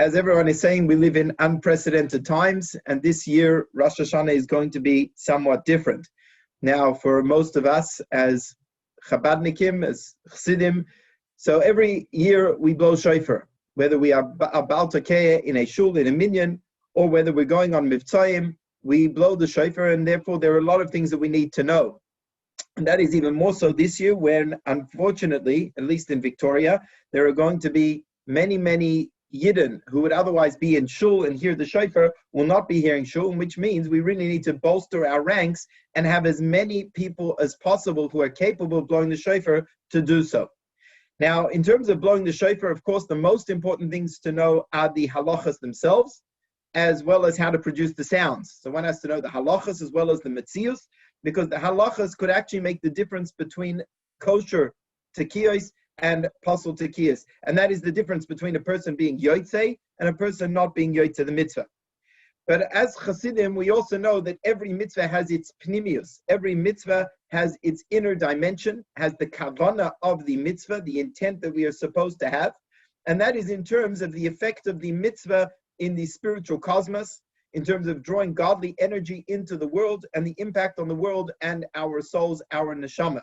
As everyone is saying, we live in unprecedented times, and this year Rosh Hashanah is going to be somewhat different. Now, for most of us as Chabadnikim, as Chassidim, so every year we blow Shofar, whether we are Baal Tokeia in a shul, in a minyan, or whether we're going on Mivtzayim, we blow the Shofar, and therefore there are a lot of things that we need to know. And that is even more so this year when, unfortunately, at least in Victoria, there are going to be many Yidden who would otherwise be in shul and hear the shofar will not be hearing shul, which means we really need to bolster our ranks and have as many people as possible who are capable of blowing the shofar to do so. Now, in terms of blowing the shofar, of course, the most important things to know are the halachas themselves, as well as how to produce the sounds. So one has to know the halachas as well as the metzius, because the halachas could actually make the difference between kosher tekios and pasul tekias. And that is the difference between a person being yotzei and a person not being yotzei the mitzvah. But as Chassidim, we also know that every mitzvah has its pnimius. Every mitzvah has its inner dimension, has the kavana of the mitzvah, the intent that we are supposed to have. And that is in terms of the effect of the mitzvah in the spiritual cosmos, in terms of drawing godly energy into the world and the impact on the world and our souls, our neshama.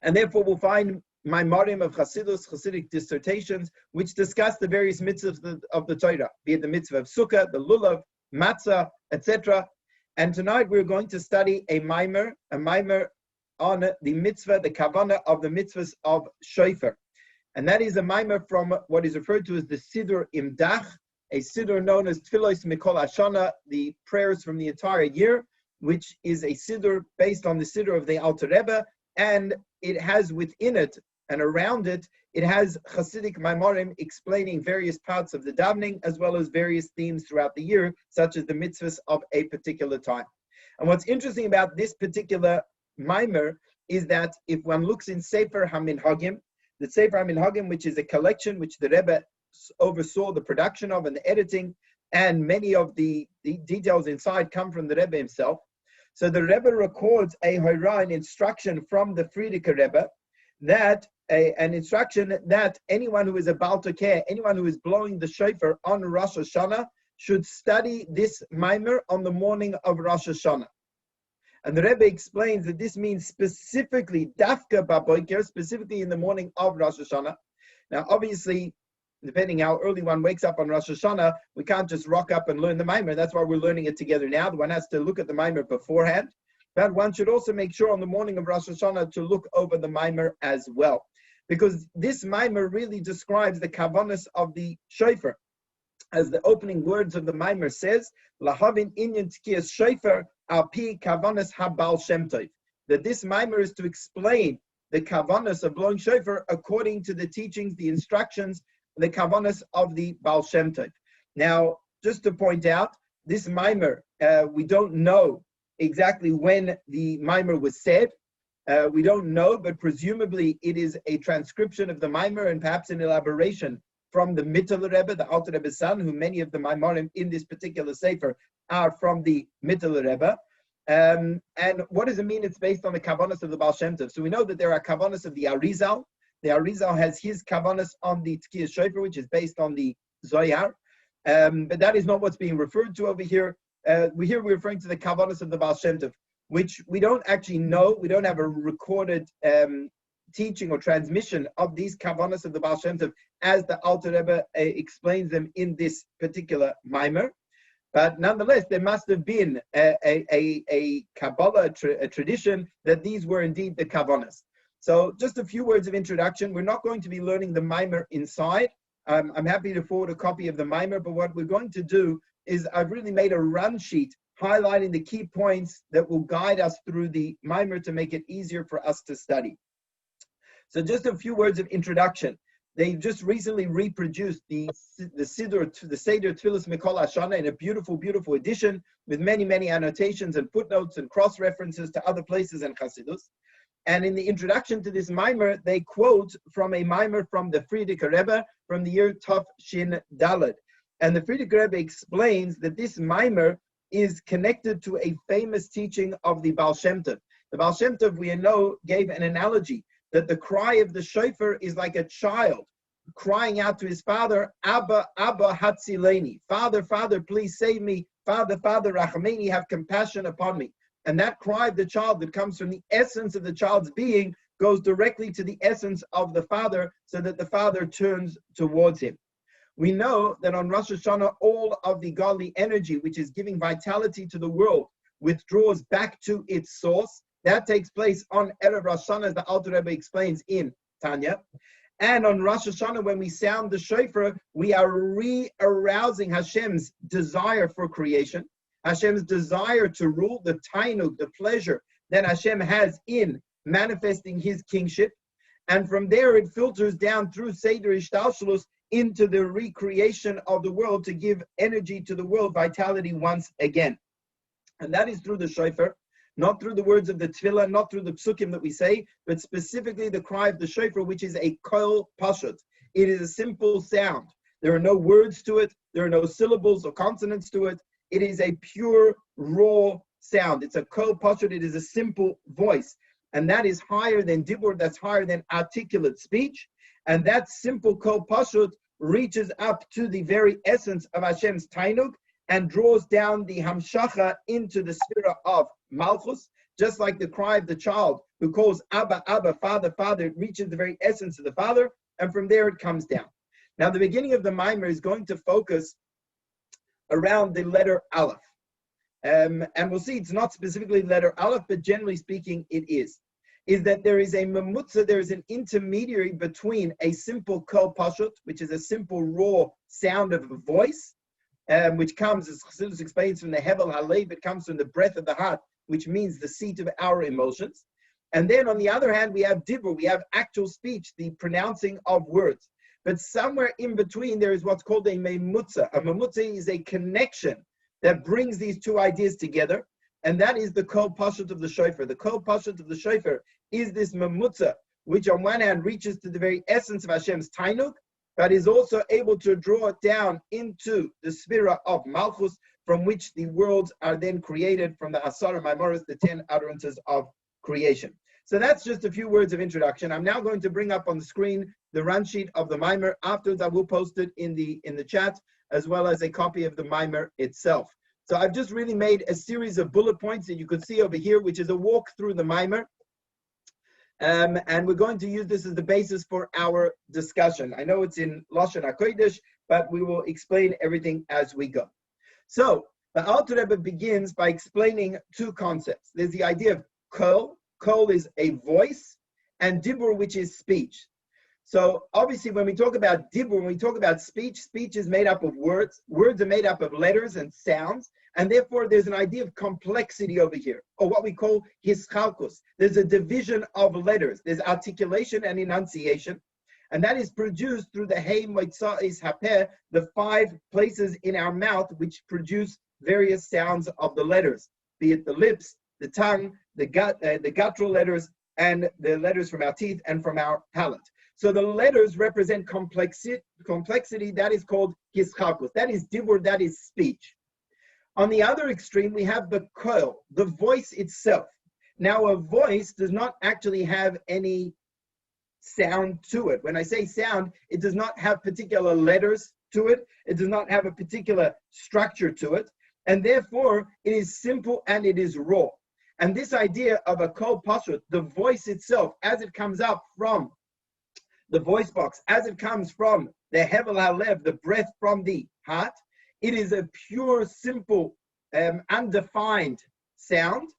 And therefore we'll find Maamarim of Chassidus, Chassidic dissertations, which discuss the various mitzvahs of the Torah, be it the mitzvah of Sukkah, the Lulav, Matzah, etc. And tonight we're going to study a Maamar on the mitzvah, the kavanah of the mitzvahs of Shofar. And that is a Maamar from what is referred to as the Siddur Imdach, a Siddur known as Tfilos Mikol Hashana, the prayers from the entire year, which is a Siddur based on the Siddur of the Alter Rebbe, and it has within it and around it, it has Chassidic Maamarim explaining various parts of the davening as well as various themes throughout the year, such as the mitzvahs of a particular time. And what's interesting about this particular Maamar is that if one looks in Sefer HaMinhagim, the Sefer HaMinhagim, which is a collection which the Rebbe oversaw the production of and the editing, and many of the details inside come from the Rebbe himself. So the Rebbe records a Horah, an instruction from the Frierdike Rebbe, that an instruction that anyone who is a Baal Tokeia, anyone who is blowing the shofar on Rosh Hashanah, should study this Maamar on the morning of Rosh Hashanah. And the Rebbe explains that this means specifically Dafka Baboiker, specifically in the morning of Rosh Hashanah. Now, obviously, depending how early one wakes up on Rosh Hashanah, we can't just rock up and learn the Maamar. That's why we're learning it together now. One has to look at the Maamar beforehand. But one should also make sure on the morning of Rosh Hashanah to look over the Maamar as well. Because this Maamar really describes the Kavanos of the Shofar. As the opening words of the Maamar says, להבין עניין תקיעת שופר על פי כוונות Baal Shem Tov. That this Maamar is to explain the Kavanos of blowing shofar according to the teachings, the instructions, the Kavanos of the Baal Shem Tov. Now, just to point out, this Maamar, we don't know exactly when the Maamar was said. We don't know, but presumably it is a transcription of the Maamar and perhaps an elaboration from the Mittel Rebbe, the Alter Rebbe's son, who many of the Maamarim in this particular Sefer are from the Mittel Rebbe. And what does it mean? It's based on the Kavanos of the Baal Shem Tov. So we know that there are Kavanos of the Arizal. The Arizal has his Kavanos on the Tequila Shofar, which is based on the Zohar. But that is not what's being referred to over here. We're referring to the Kavanos of the Baal Shem Tov, which we don't actually know. We don't have a recorded teaching or transmission of these Kavanos of the Baal Shem Tov as the Alter Rebbe explains them in this particular Maamar. But nonetheless, there must have been a Kabbalah, a tradition that these were indeed the Kavanos. So just a few words of introduction. We're not going to be learning the Maamar inside. I'm happy to forward a copy of the Maamar, but what we're going to do is I've really made a run sheet highlighting the key points that will guide us through the Maamar to make it easier for us to study. So just a few words of introduction. They just recently reproduced the Seder Tfilos Mikol Hashana in a beautiful, beautiful edition with many annotations and footnotes and cross-references to other places in Chassidus. And in the introduction to this Maamar, they quote from a Maamar from the Frierdike Rebbe from the year Tov Shin Daled. And the Frierdike Rebbe explains that this Maamar is connected to a famous teaching of the Baal Shem Tov. The Baal Shem Tov, we know, gave an analogy that the cry of the shofar is like a child crying out to his father, Abba, Abba, Hatzileni. Father, Father, please save me. Father, Father, Rachameni, have compassion upon me. And that cry of the child that comes from the essence of the child's being goes directly to the essence of the father, so that the father turns towards him. We know that on Rosh Hashanah, all of the godly energy, which is giving vitality to the world, withdraws back to its source. That takes place on Erev Rosh Hashanah, as the Alter Rebbe explains in Tanya. And on Rosh Hashanah, when we sound the shofar, we are re-arousing Hashem's desire for creation, Hashem's desire to rule, the tainug, the pleasure that Hashem has in manifesting his kingship. And from there, it filters down through Seder Ishtalshalus into the recreation of the world to give energy to the world, vitality once again. And that is through the shofar, not through the words of the Tequila, not through the psukim that we say, but specifically the cry of the shofar, which is a kol pashut. It is a simple sound. There are no words to it. There are no syllables or consonants to it. It is a pure, raw sound. It's a kol pashut. It is a simple voice. And that is higher than dibur, that's higher than articulate speech. And that simple kol pashut reaches up to the very essence of Hashem's tainug and draws down the hamshacha into the sphere of malchus, just like the cry of the child who calls Abba, Abba, Father, Father. It reaches the very essence of the Father, and from there it comes down. Now, the beginning of the Maamar is going to focus around the letter Aleph. And we'll see it's not specifically the letter Aleph, but generally speaking, it is that there is a mamutza, there is an intermediary between a simple kol pashut, which is a simple raw sound of a voice, which comes, as Chassidus explains, from the hevel halev. It comes from the breath of the heart, which means the seat of our emotions. And then on the other hand, we have dibur, we have actual speech, the pronouncing of words. But somewhere in between, there is what's called a memutza. A memutza is a connection that brings these two ideas together, and that is the kol pashut of the shofar. The kol pashut of the shofar is this memutza, which on one hand reaches to the very essence of Hashem's tainug, but is also able to draw it down into the sphere of Malchus, from which the worlds are then created, from the Asara Maamaros, the 10 utterances of creation. So that's just a few words of introduction. I'm now going to bring up on the screen the run sheet of the Maamar. Afterwards, I will post it in the chat, as well as a copy of the Maamar itself. So I've just really made a series of bullet points that you can see over here, which is a walk through the Maamar. And we're going to use this as the basis for our discussion. I know it's in Lashon HaKodesh, but we will explain everything as we go. So the Alter Rebbe begins by explaining two concepts. There's the idea of kol. Kol is a voice, and dibur, which is speech. So obviously when we talk about dibur, when we talk about speech, speech is made up of words. Words are made up of letters and sounds, and therefore there's an idea of complexity over here, or what we call hischalkus. There's a division of letters. There's articulation and enunciation, and that is produced through the hey moitza'is hapeh, the 5 places in our mouth which produce various sounds of the letters, be it the lips, the tongue, the guttural letters, and the letters from our teeth and from our palate. So the letters represent complexity that is called hischalkus. That is dibur, that is speech. On the other extreme, we have the kol, the voice itself. Now, a voice does not actually have any sound to it. When I say sound, it does not have particular letters to it. It does not have a particular structure to it. And therefore, it is simple and it is raw. And this idea of a kol pashut, the voice itself, as it comes up from the voice box, as it comes from the hevel halev, the breath from the heart, it is a pure, simple, undefined sound.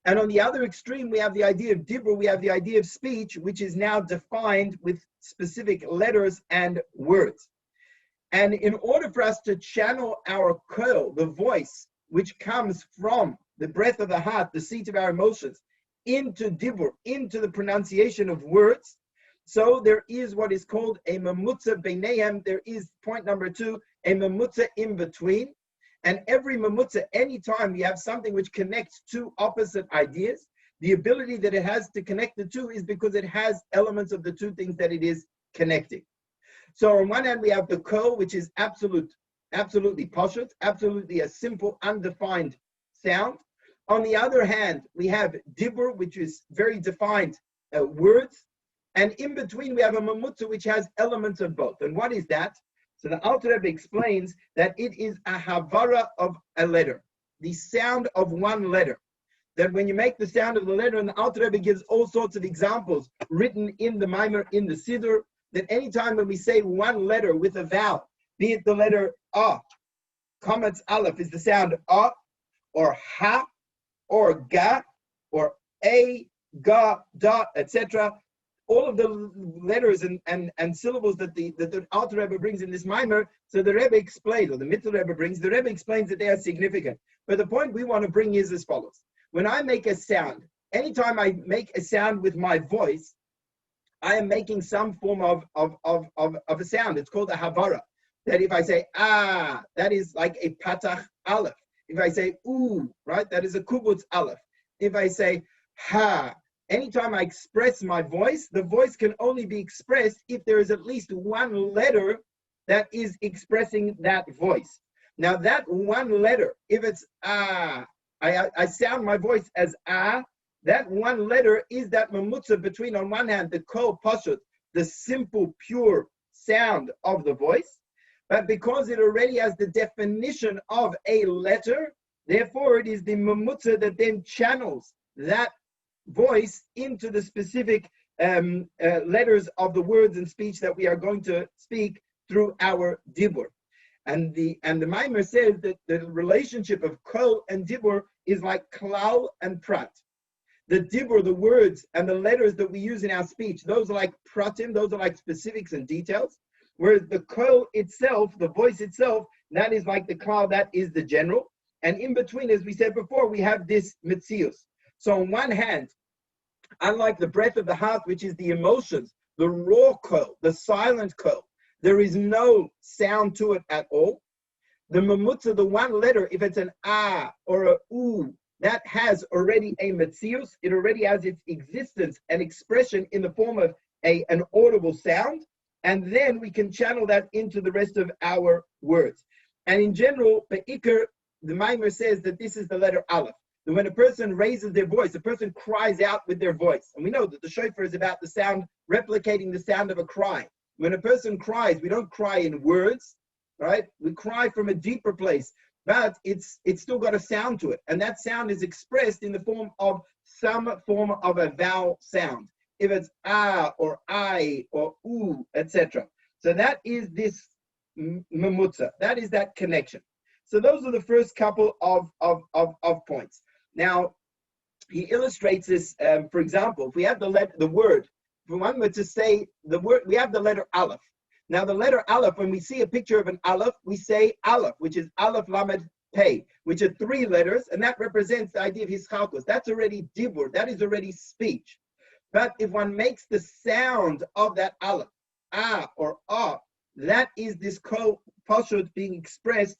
And on the other extreme, we have the idea of dibur, we have the idea of speech, which is now defined with specific letters and words. And in order for us to channel our kol, the voice, which comes from the breath of the heart, the seat of our emotions, into dibur, into the pronunciation of words, so there is what is called a memutza beinehem. There is point number 2, a memutza in between. And every memutza, anytime we have something which connects two opposite ideas, the ability that it has to connect the two is because it has elements of the two things that it is connecting. So on one hand, we have the kol, which is absolutely pashut, absolutely a simple, undefined sound. On the other hand, we have dibur, which is very defined words. And in between, we have a mamutza which has elements of both. And what is that? So the Alter Rebbe explains that it is a havara of a letter, the sound of one letter. That when you make the sound of the letter, and the Alter Rebbe gives all sorts of examples written in the Maamar, in the Siddur, that anytime when we say one letter with a vowel, be it the letter A, Kametz Aleph is the sound A, or Ha, or Ga, or A, Ga, Da, etc. All of the letters and syllables that the Alter Rebbe brings in this Maamar, so the Rebbe explains, or the Mittel Rebbe brings, the Rebbe explains that they are significant. But the point we want to bring is as follows. When I make a sound, anytime I make a sound with my voice, I am making some form of a sound. It's called a havara. That if I say ah, that is like a patach aleph. If I say ooh, right, that is a kubutz aleph. If I say ha, anytime I express my voice, the voice can only be expressed if there is at least one letter that is expressing that voice. Now that one letter, if it's ah, I sound my voice as ah, that one letter is that mamutza between, on one hand, the kol pashut, the simple, pure sound of the voice, but because it already has the definition of a letter, therefore it is the mamutza that then channels that voice into the specific letters of the words and speech that we are going to speak through our dibur. And the Maamar says that the relationship of kol and dibur is like klal and prat. The dibur, the words and the letters that we use in our speech, those are like pratim, those are like specifics and details. Whereas the kol itself, the voice itself, that is like the klal, that is the general. And in between, as we said before, we have this mitzius. So on one hand, unlike the breath of the heart, which is the emotions, the raw kol, the silent kol, there is no sound to it at all. The mamutza, the one letter, if it's an ah or a oo, that has already a metzius. It already has its existence and expression in the form of an audible sound. And then we can channel that into the rest of our words. And in general, Be'ikr, the Maamar says that this is the letter Aleph. That when a person raises their voice, a person cries out with their voice. And we know that the Shofar is about the sound, replicating the sound of a cry. When a person cries, we don't cry in words, right? We cry from a deeper place, but it's still got a sound to it. And that sound is expressed in the form of some form of a vowel sound. If it's ah or I or oo, etc. So that is this mamutza. That is that connection. So those are the first couple of points. Now, he illustrates this, for example, if we have the word, if we want to say the word, we have the letter Aleph. Now, the letter Aleph, when we see a picture of an Aleph, we say Aleph, which is Aleph Lamed Pei, which are 3 letters, and that represents the idea of Hischalkus. That's already dibur, that is already speech. But if one makes the sound of that Aleph, ah or ah, that is this kol pashut being expressed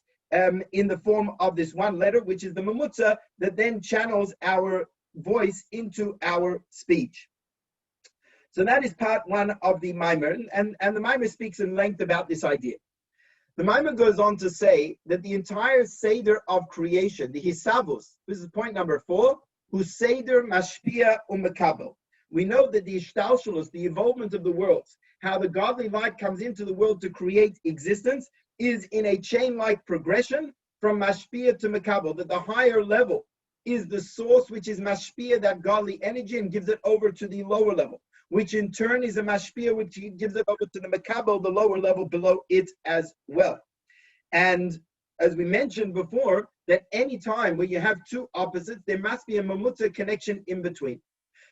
in the form of this one letter, which is the mamutza, that then channels our voice into our speech. So that is part 1 of the Maamar, and the Maamar speaks in length about this idea. The Maamar goes on to say that the entire Seder of creation, the Hisavus, this is point number 4, who Seder Mashpia Umekabel. We know that the Ishtalshalos, the involvement of the worlds, how the godly light comes into the world to create existence, is in a chain-like progression from Mashpia to Mekabel, that the higher level is the source which is Mashpia, that godly energy, and gives it over to the lower level, which in turn is a Mashpia, which gives it over to the Mekabel, the lower level below it as well. And as we mentioned before, that any time where you have 2 opposites, there must be a mamutza connection in between.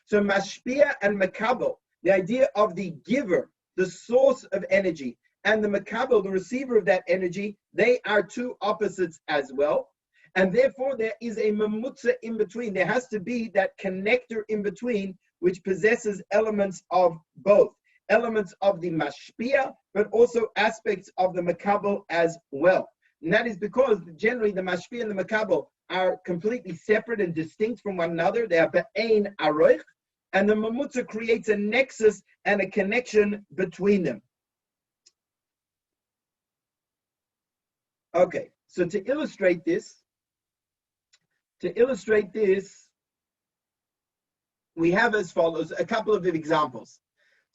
So Mashpia and Mekabel, the idea of the giver, the source of energy, and the Mekabel, the receiver of that energy, they are 2 opposites as well. And therefore, there is a mamutza in between. There has to be that connector in between, which possesses elements of both. Elements of the Mashpia, but also aspects of the Mekabel as well. And that is because generally the Mashpia and the Mekabel are completely separate and distinct from one another. They are Be'ein Aroich. And the mamutza creates a nexus and a connection between them. Okay, so to illustrate this, we have as follows a couple of examples.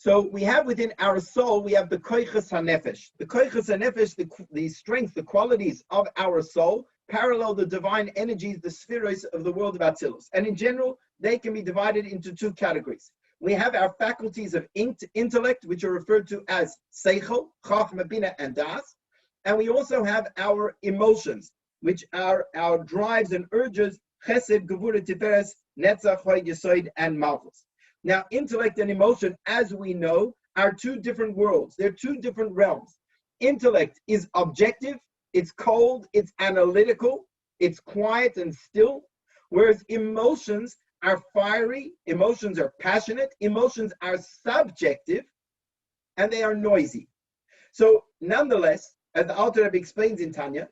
So we have within our soul, we have the koiches hanefesh. The koiches hanefesh, the strength, the qualities of our soul, parallel the divine energies, the spheres of the world of Atzilus. And in general, they can be divided into two categories. We have our faculties of intellect, which are referred to as seichel, chachma, bina, and das. And we also have our emotions, which are our drives and urges, chesed, gevura, tiferes, netzach, hod, yesod, and malchus. Now, intellect and emotion, as we know, are two different worlds. They're two different realms. Intellect is objective, it's cold, it's analytical, it's quiet and still, whereas emotions are fiery, emotions are passionate, emotions are subjective, and they are noisy. So, nonetheless, as the Alter Rebbe explains in Tanya,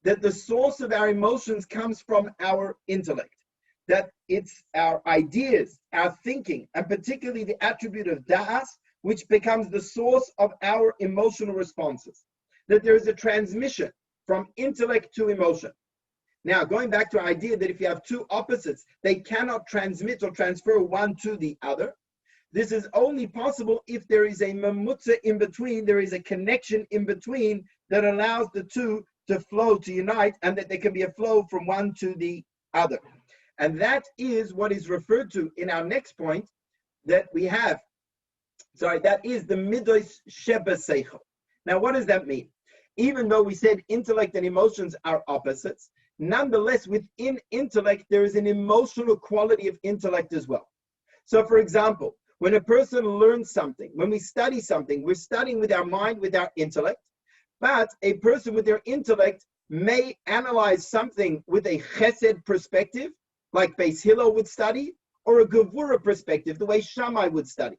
that the source of our emotions comes from our intellect. That it's our ideas, our thinking, and particularly the attribute of da'as, which becomes the source of our emotional responses. That there is a transmission from intellect to emotion. Now, going back to our idea that if you have two opposites, they cannot transmit or transfer one to the other. This is only possible if there is a mamutza in between, there is a connection in between that allows the two to flow, to unite, and that there can be a flow from one to the other. And that is what is referred to in our next point that we have. That is the midos sheba seichel. Now, what does that mean? Even though we said intellect and emotions are opposites, nonetheless, within intellect, there is an emotional quality of intellect as well. So, for example, when a person learns something, when we study something, we're studying with our mind, with our intellect, but a person with their intellect may analyze something with a chesed perspective, like Beis Hillel would study, or a Gevura perspective, the way Shammai would study.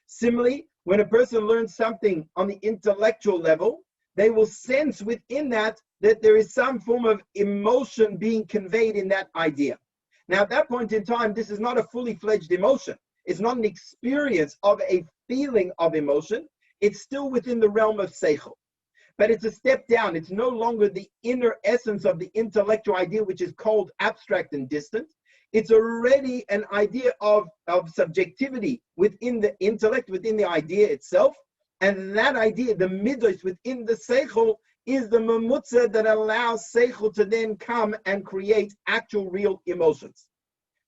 Similarly, when a person learns something on the intellectual level, they will sense within that there is some form of emotion being conveyed in that idea. Now, at that point in time, this is not a fully fledged emotion. It's not an experience of a feeling of emotion. It's still within the realm of seichel. But it's a step down. It's no longer the inner essence of the intellectual idea, which is cold, abstract, and distant. It's already an idea of subjectivity within the intellect, within the idea itself. And that idea, the midos within the seichel, is the mamutza that allows seichel to then come and create actual real emotions.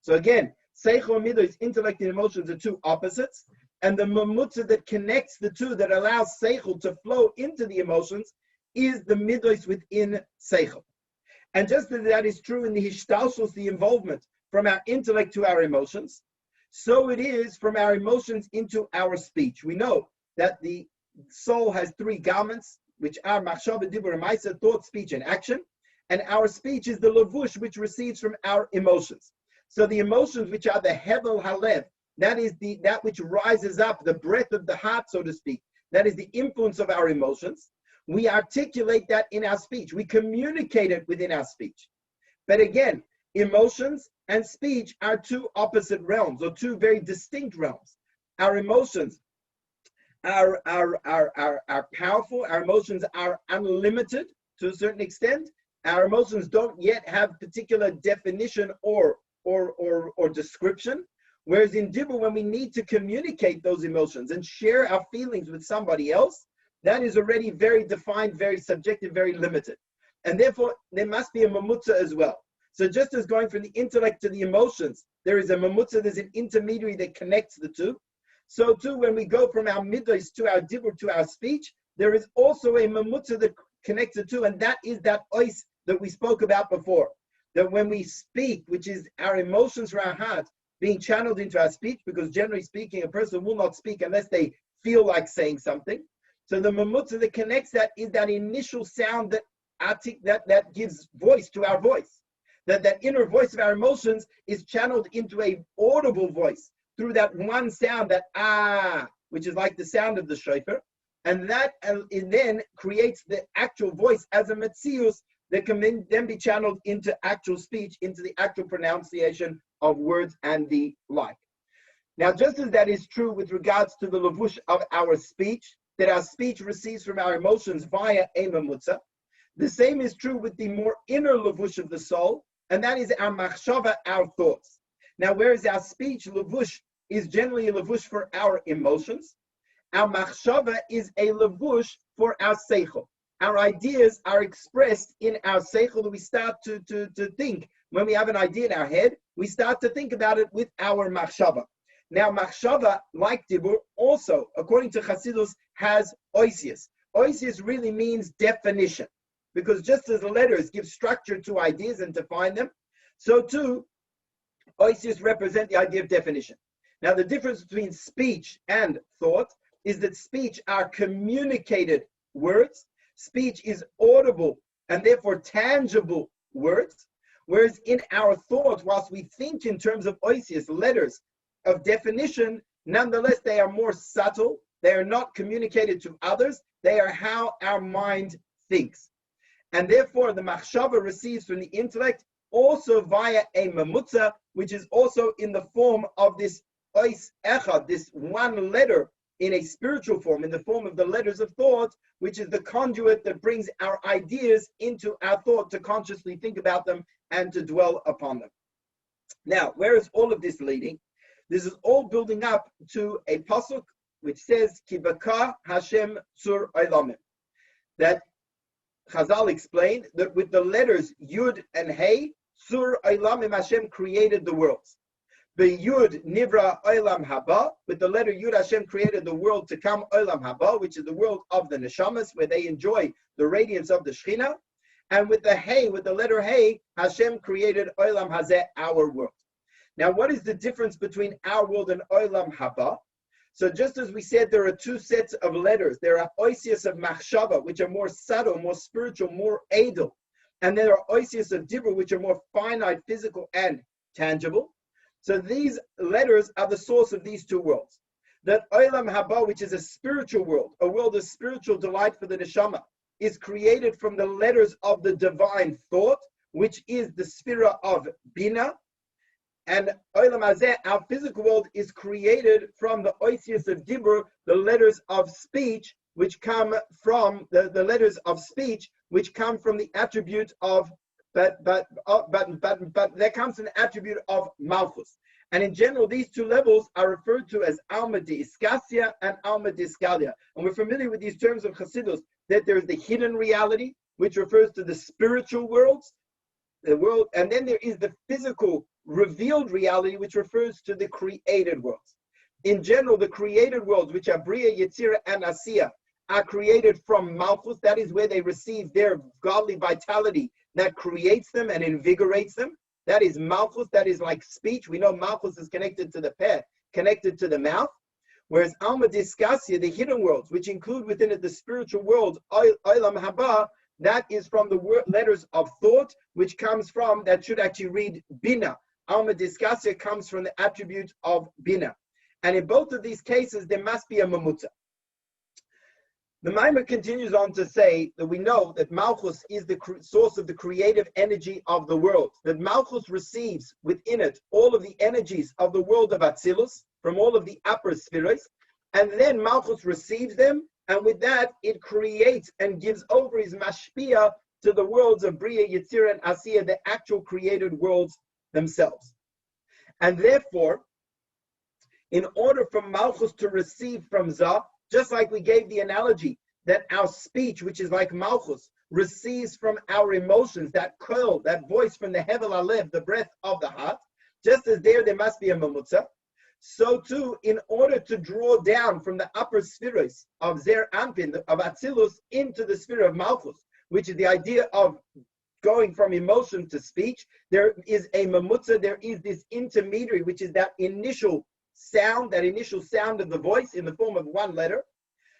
So again, seichel and midos, intellect and emotions, are two opposites. And the mamutza that connects the two, that allows seichel to flow into the emotions, is the midos within seichel. And just as that is true in the hishtalshus, the involvement from our intellect to our emotions, so it is from our emotions into our speech. We know that the soul has three garments, which are machshava, dibur, and ma'aseh, thought, speech, and action. And our speech is the lavush, which receives from our emotions. So the emotions, which are the hevel halev, that is that which rises up, the breath of the heart, so to speak. That is the influence of our emotions. We articulate that in our speech. We communicate it within our speech. But again, emotions and speech are two opposite realms, or two very distinct realms. Our emotions are powerful. Our emotions are unlimited to a certain extent. Our emotions don't yet have particular definition or description. Whereas in Dibur, when we need to communicate those emotions and share our feelings with somebody else, that is already very defined, very subjective, very limited. And therefore, there must be a mamutza as well. So just as going from the intellect to the emotions, there is a mamutza, there's an intermediary that connects the two. So too, when we go from our midos to our Dibur to our speech, there is also a mamutza that connects the two, and that is that ois that we spoke about before. That when we speak, which is our emotions from our heart, being channeled into our speech, because generally speaking, a person will not speak unless they feel like saying something. So the mamutza that connects that is that initial sound that gives voice to our voice. That inner voice of our emotions is channeled into a audible voice through that one sound, that ah, which is like the sound of the shofar. And that it then creates the actual voice as a metzius that can then be channeled into actual speech, into the actual pronunciation of words and the like. Now, just as that is true with regards to the lavush of our speech, that our speech receives from our emotions via a mamutza, the same is true with the more inner lavush of the soul, and that is our machshava, our thoughts. Now, whereas our speech lavush is generally a lavush for our emotions, our machshava is a levush for our seichel. Our ideas are expressed in our seichel. We start to think. When we have an idea in our head, we start to think about it with our machshava. Now, machshava, like dibur, also, according to Chassidus, has oisius. Oisius really means definition, because just as the letters give structure to ideas and define them, so too, oisius represent the idea of definition. Now, the difference between speech and thought is that speech are communicated words. Speech is audible and therefore tangible words. Whereas in our thought, whilst we think in terms of oisius, letters of definition, nonetheless, they are more subtle. They are not communicated to others. They are how our mind thinks. And therefore, the machshava receives from the intellect also via a mamutza, which is also in the form of this ois echad, this one letter in a spiritual form, in the form of the letters of thought, which is the conduit that brings our ideas into our thought to consciously think about them and to dwell upon them. Now, where is all of this leading? This is all building up to a pasuk which says, Ki baka Hashem tzur olamim. That Chazal explained that with the letters Yud and Hey, tzur olamim, Hashem created the worlds. The Yud nivra olam haba, with the letter Yud, Hashem created the world to come, olam haba, which is the world of the neshamas, where they enjoy the radiance of the Shechina. And with the Hey, with the letter Hey, Hashem created olam hazeh, our world. Now, what is the difference between our world and olam haba? So just as we said, there are two sets of letters. There are oisius of machshava, which are more subtle, more spiritual, more edel. And there are oisius of dibur, which are more finite, physical, and tangible. So these letters are the source of these two worlds. That olam haba, which is a spiritual world, a world of spiritual delight for the neshama, is created from the letters of the divine thought, which is the sphera of bina. And olam hazeh, our physical world, is created from the oisius of dibur, the letters of speech, which come from the letters of speech, which come from the attribute of but there comes an attribute of malchus. And in general, these two levels are referred to as alma de iskasia and alma de iskalia. And we're familiar with these terms of Chassidus, that there's the hidden reality, which refers to the spiritual worlds, the world, and then there is the physical revealed reality, which refers to the created worlds. In general, the created worlds, which are Bria, Yetzira, and Asiya, are created from Malchus. That is where they receive their godly vitality that creates them and invigorates them. That is Malchus. That is like speech. We know Malchus is connected to the peh, connected to the mouth. Whereas Alma Diskasia, the hidden worlds, which include within it the spiritual world, Olam Haba, that is from the letters of thought, which comes from, that should actually read Bina. Alma Diskasia comes from the attribute of Bina. And in both of these cases, there must be a mamutza. The Maamar continues on to say that we know that Malchus is the source of the creative energy of the world. That Malchus receives within it all of the energies of the world of Atzilus, from all of the upper spheres, and then Malchus receives them, and with that, it creates and gives over his mashpia to the worlds of Bria, Yetzira, and Asiya, the actual created worlds themselves. And therefore, in order for Malchus to receive from Zah, just like we gave the analogy that our speech, which is like Malchus, receives from our emotions, that kol, that voice from the Hevel Alev, the breath of the heart, just as there must be a mamutza, so too, in order to draw down from the upper spheres of Zer Anpin, of Atzilus, into the sphere of Malchus, which is the idea of going from emotion to speech, there is a mamutza, there is this intermediary, which is that initial sound of the voice in the form of one letter.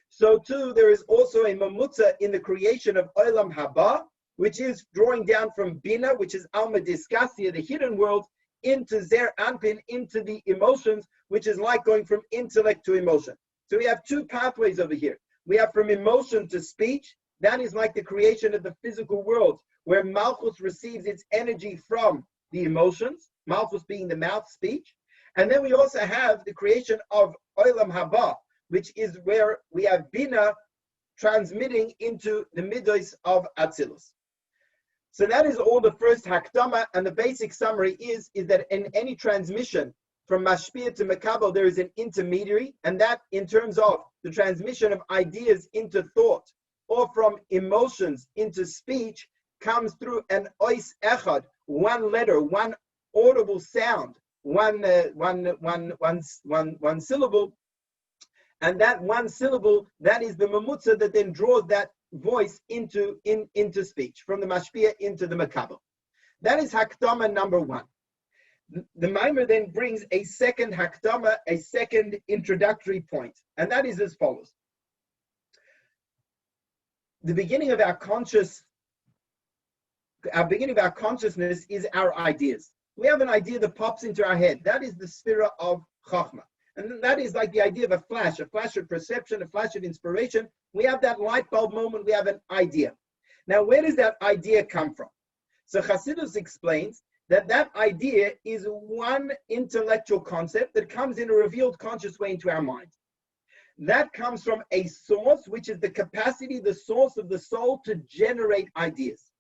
So too, there is also a mamutza in the creation of Olam Haba, which is drawing down from Bina, which is Alma Diskasia, the hidden world, into Zer Anpin, into the emotions, which is like going from intellect to emotion. So we have two pathways over here. We have from emotion to speech. That is like the creation of the physical world, where Malchus receives its energy from the emotions, Malchus being the mouth speech. And then we also have the creation of Olam Haba, which is where we have Bina transmitting into the midos of Atzilus. So that is all the first Hakdama, and the basic summary is that in any transmission from Mashpia to Makabel, there is an intermediary, and that in terms of the transmission of ideas into thought, or from emotions into speech, comes through an ois echad, one letter, one audible sound, one syllable, and that one syllable, that is the mamutza that then draws that voice into speech, from the mashpia into the makabel. That is hakdama number one. The Maamar then brings a second hakdama, a second introductory point, and that is as follows. The beginning of our consciousness is our ideas. We have an idea that pops into our head. That is the sphera of chachma. And that is like the idea of a flash of perception, a flash of inspiration. We have that light bulb moment, we have an idea. Now, where does that idea come from? So Chassidus explains that idea is one intellectual concept that comes in a revealed conscious way into our mind. That comes from a source, which is the capacity, the source of the soul to generate ideas.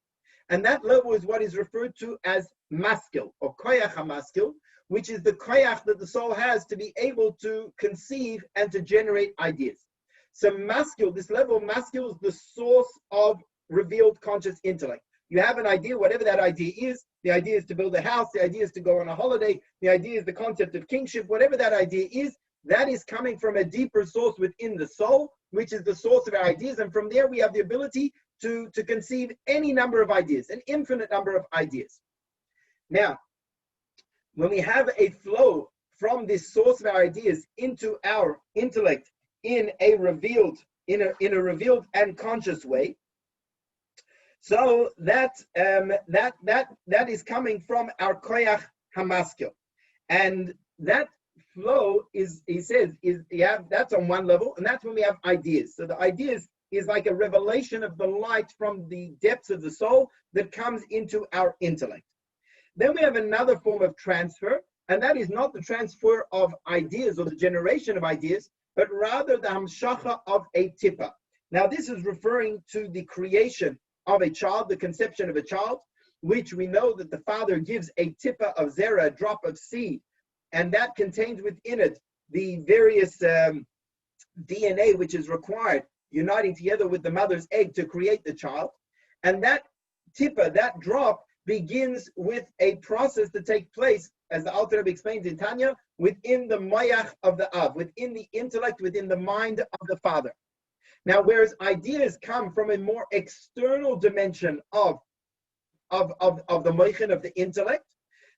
And that level is what is referred to as maskil, or koyach hamaskil, which is the koyach that the soul has to be able to conceive and to generate ideas. So maskil, this level of maskil is the source of revealed conscious intellect. You have an idea, whatever that idea is. The idea is to build a house, the idea is to go on a holiday, the idea is the concept of kingship, whatever that idea is, that is coming from a deeper source within the soul, which is the source of our ideas. And from there, we have the ability to conceive any number of ideas, an infinite number of ideas. Now, when we have a flow from this source of our ideas into our intellect in a revealed and conscious way, so that is coming from our koyach hamaskil, and that flow is, he says, that's on one level, and that's when we have ideas. So the ideas is like a revelation of the light from the depths of the soul that comes into our intellect. Then we have another form of transfer, and that is not the transfer of ideas or the generation of ideas, but rather the hamshacha of a tippa. Now this is referring to the creation of a child, the conception of a child, which we know that the father gives a tippa of zera, a drop of seed, and that contains within it the various DNA which is required, uniting together with the mother's egg to create the child. And that tippa, that drop, begins with a process to take place, as the Alter Rebbe explains in Tanya, within the mayach of the Av, within the intellect, within the mind of the father. Now, whereas ideas come from a more external dimension of the moichin, of the intellect,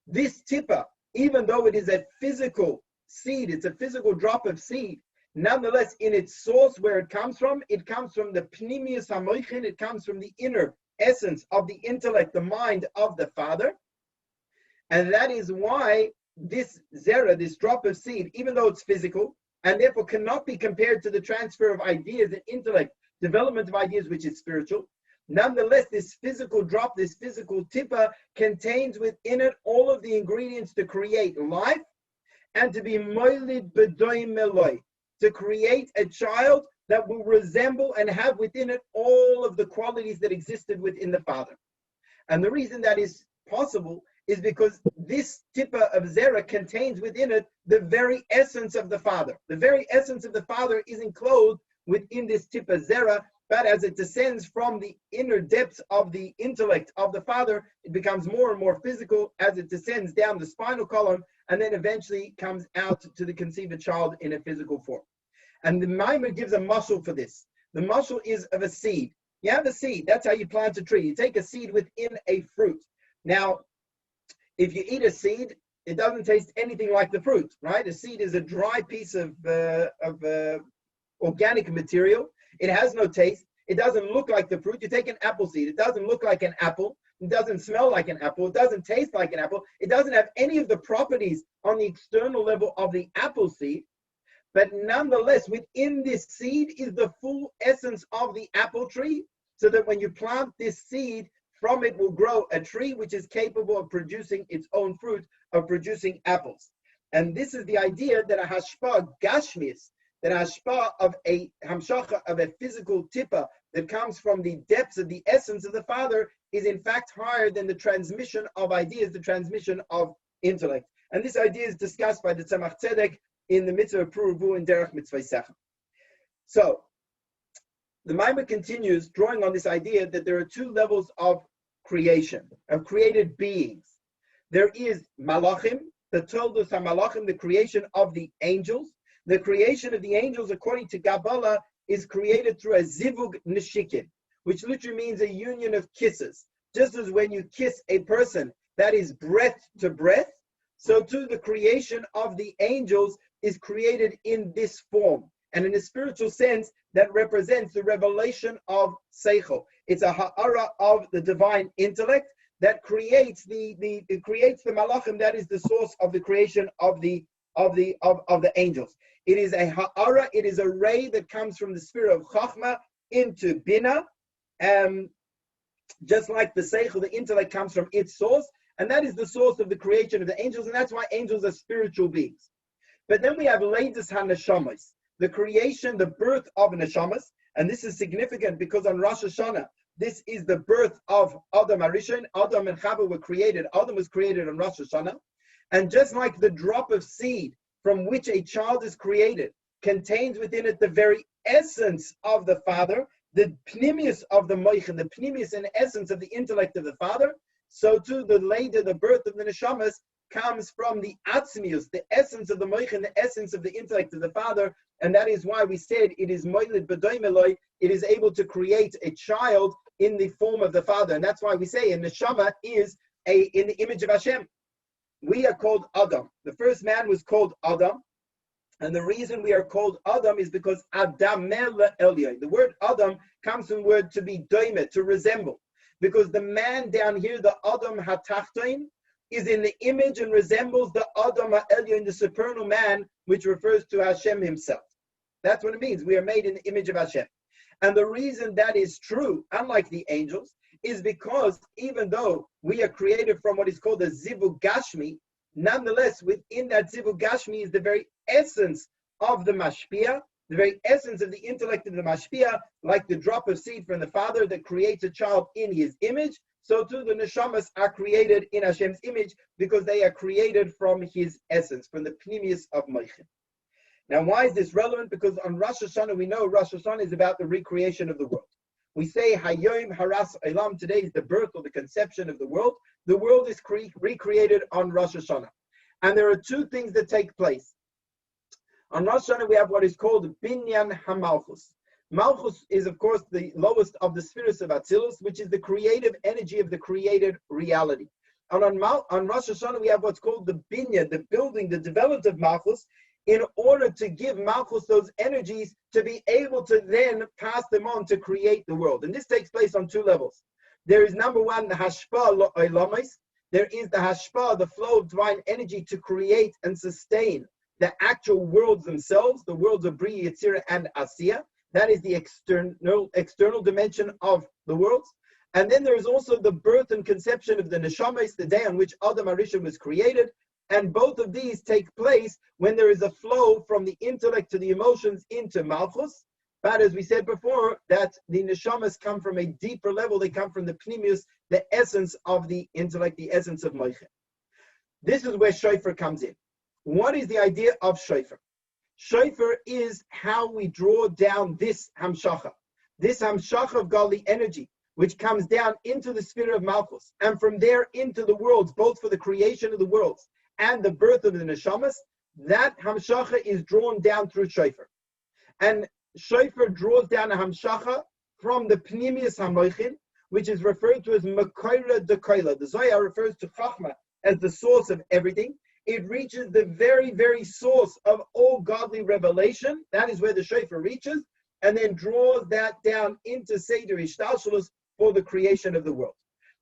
this tippa, even though it is a physical seed, it's a physical drop of seed, nonetheless, in its source, where it comes from the pnimius hamoichin, it comes from the inner essence of the intellect, the mind of the father. And that is why this zera, this drop of seed, even though it's physical, and therefore cannot be compared to the transfer of ideas and intellect, development of ideas, which is spiritual, nonetheless, this physical drop, this physical tippa, contains within it all of the ingredients to create life and to be moilid bedoim meloi, to create a child that will resemble and have within it all of the qualities that existed within the father. And the reason that is possible is because this tippa of zera contains within it the very essence of the father. The very essence of the father is enclosed within this tippa zera, but as it descends from the inner depths of the intellect of the father, it becomes more and more physical as it descends down the spinal column, and then eventually comes out to the conceived child in a physical form. And the Maamar gives a mashal for this. The mashal is of a seed. You have a seed, that's how you plant a tree. You take a seed within a fruit. Now, if you eat a seed, it doesn't taste anything like the fruit, right? A seed is a dry piece of organic material. It has no taste. It doesn't look like the fruit. You take an apple seed. It doesn't look like an apple. It doesn't smell like an apple. It doesn't taste like an apple. It doesn't have any of the properties on the external level of the apple seed. But nonetheless, within this seed is the full essence of the apple tree, so that when you plant this seed, from it will grow a tree which is capable of producing its own fruit, of producing apples. And this is the idea that a hashpa gashmis, that a hashpa of a hamshacha, of a physical tippa that comes from the depths of the essence of the father, is in fact higher than the transmission of ideas, the transmission of intellect. And this idea is discussed by the Tzemach Tzedek in the mitzvah of Puruvu in Derech Mitzvah Sechem. So the Maamar continues, drawing on this idea that there are two levels of creation, of created beings. There is Malachim, the Toldos HaMalachim, the creation of the angels. The creation of the angels, according to Kabbalah, is created through a zivug nishikin, which literally means a union of kisses. Just as when you kiss a person, that is breath to breath, so too the creation of the angels is created in this form. And in a spiritual sense, that represents the revelation of Seichel. It's a ha'ara of the divine intellect that creates the malachim. That is the source of the creation of the angels. It is a ha'ara. It is a ray that comes from the spirit of Chachma into Bina, just like the Seichel, the intellect, comes from its source, and that is the source of the creation of the angels, and that's why angels are spiritual beings. But then we have Leidus HaNeshamas, the creation, the birth of Neshamas, and this is significant because on Rosh Hashanah, this is the birth of Adam Arishon. Adam and Chava were created. Adam was created on Rosh Hashanah, and just like the drop of seed from which a child is created contains within it the very essence of the father, the pnimius of the moichin, the pnimius and essence of the intellect of the father, so too the later, the birth of the neshamas comes from the atzmius, the essence of the moichin, the essence of the intellect of the father, and that is why we said it is moilid b'doim eloi, it is able to create a child in the form of the father, and that's why we say a neshama is in the image of Hashem. We are called Adam. The first man was called Adam. And the reason we are called Adam is because Adam Elyon. The word Adam comes from the word to be doime, to resemble. Because the man down here, the Adam HaTachtoin, is in the image and resembles the Adam HaElyon, the supernal man, which refers to Hashem himself. That's what it means. We are made in the image of Hashem. And the reason that is true, unlike the angels, is because even though we are created from what is called a Zivug Gashmi, nonetheless, within that Zivug Gashmi is the very essence of the Mashpia, the very essence of the intellect of the Mashpia, like the drop of seed from the Father that creates a child in his image, so too the Neshamas are created in Hashem's image because they are created from his essence, from the Pnimius of Moichin. Now, why is this relevant? Because on Rosh Hashanah, we know Rosh Hashanah is about the recreation of the world. We say Hayom Haras Elam, today is the birth or the conception of the world. The world is recreated on Rosh Hashanah. And there are two things that take place. On Rosh Hashanah, we have what is called Binyan HaMalchus. Malchus is, of course, the lowest of the spirits of Atzilus, which is the creative energy of the created reality. And on Rosh Hashanah, we have what's called the Binyan, the building, the development of Malchus, in order to give Malchus those energies to be able to then pass them on to create the world. And this takes place on two levels. There is number one, the Hashpa Lo'olamis. There is the Hashpa, the flow of divine energy to create and sustain the actual worlds themselves, the worlds of Bri, Yetzirah, and Asiya. That is the external dimension of the worlds. And then there is also the birth and conception of the Neshamas, the day on which Adam Arishon was created. And both of these take place when there is a flow from the intellect to the emotions into Malchus. But as we said before, that the Neshamas come from a deeper level. They come from the Pnimius, the essence of the intellect, the essence of Moichin. This is where Shofar comes in. What is the idea of Shofar? Shofar is how we draw down this Hamshacha of godly energy, which comes down into the spirit of Malchus, and from there into the worlds, both for the creation of the worlds and the birth of the Neshamas. That Hamshacha is drawn down through Shofar. And Shofar draws down a Hamshacha from the Pnimius HaMoichin, which is referred to as Makoira Tequila. The Zohar refers to Chachma as the source of everything. It reaches the very, very source of all godly revelation. That is where the Shofar reaches, and then draws that down into Seder Ishtalshalos for the creation of the world.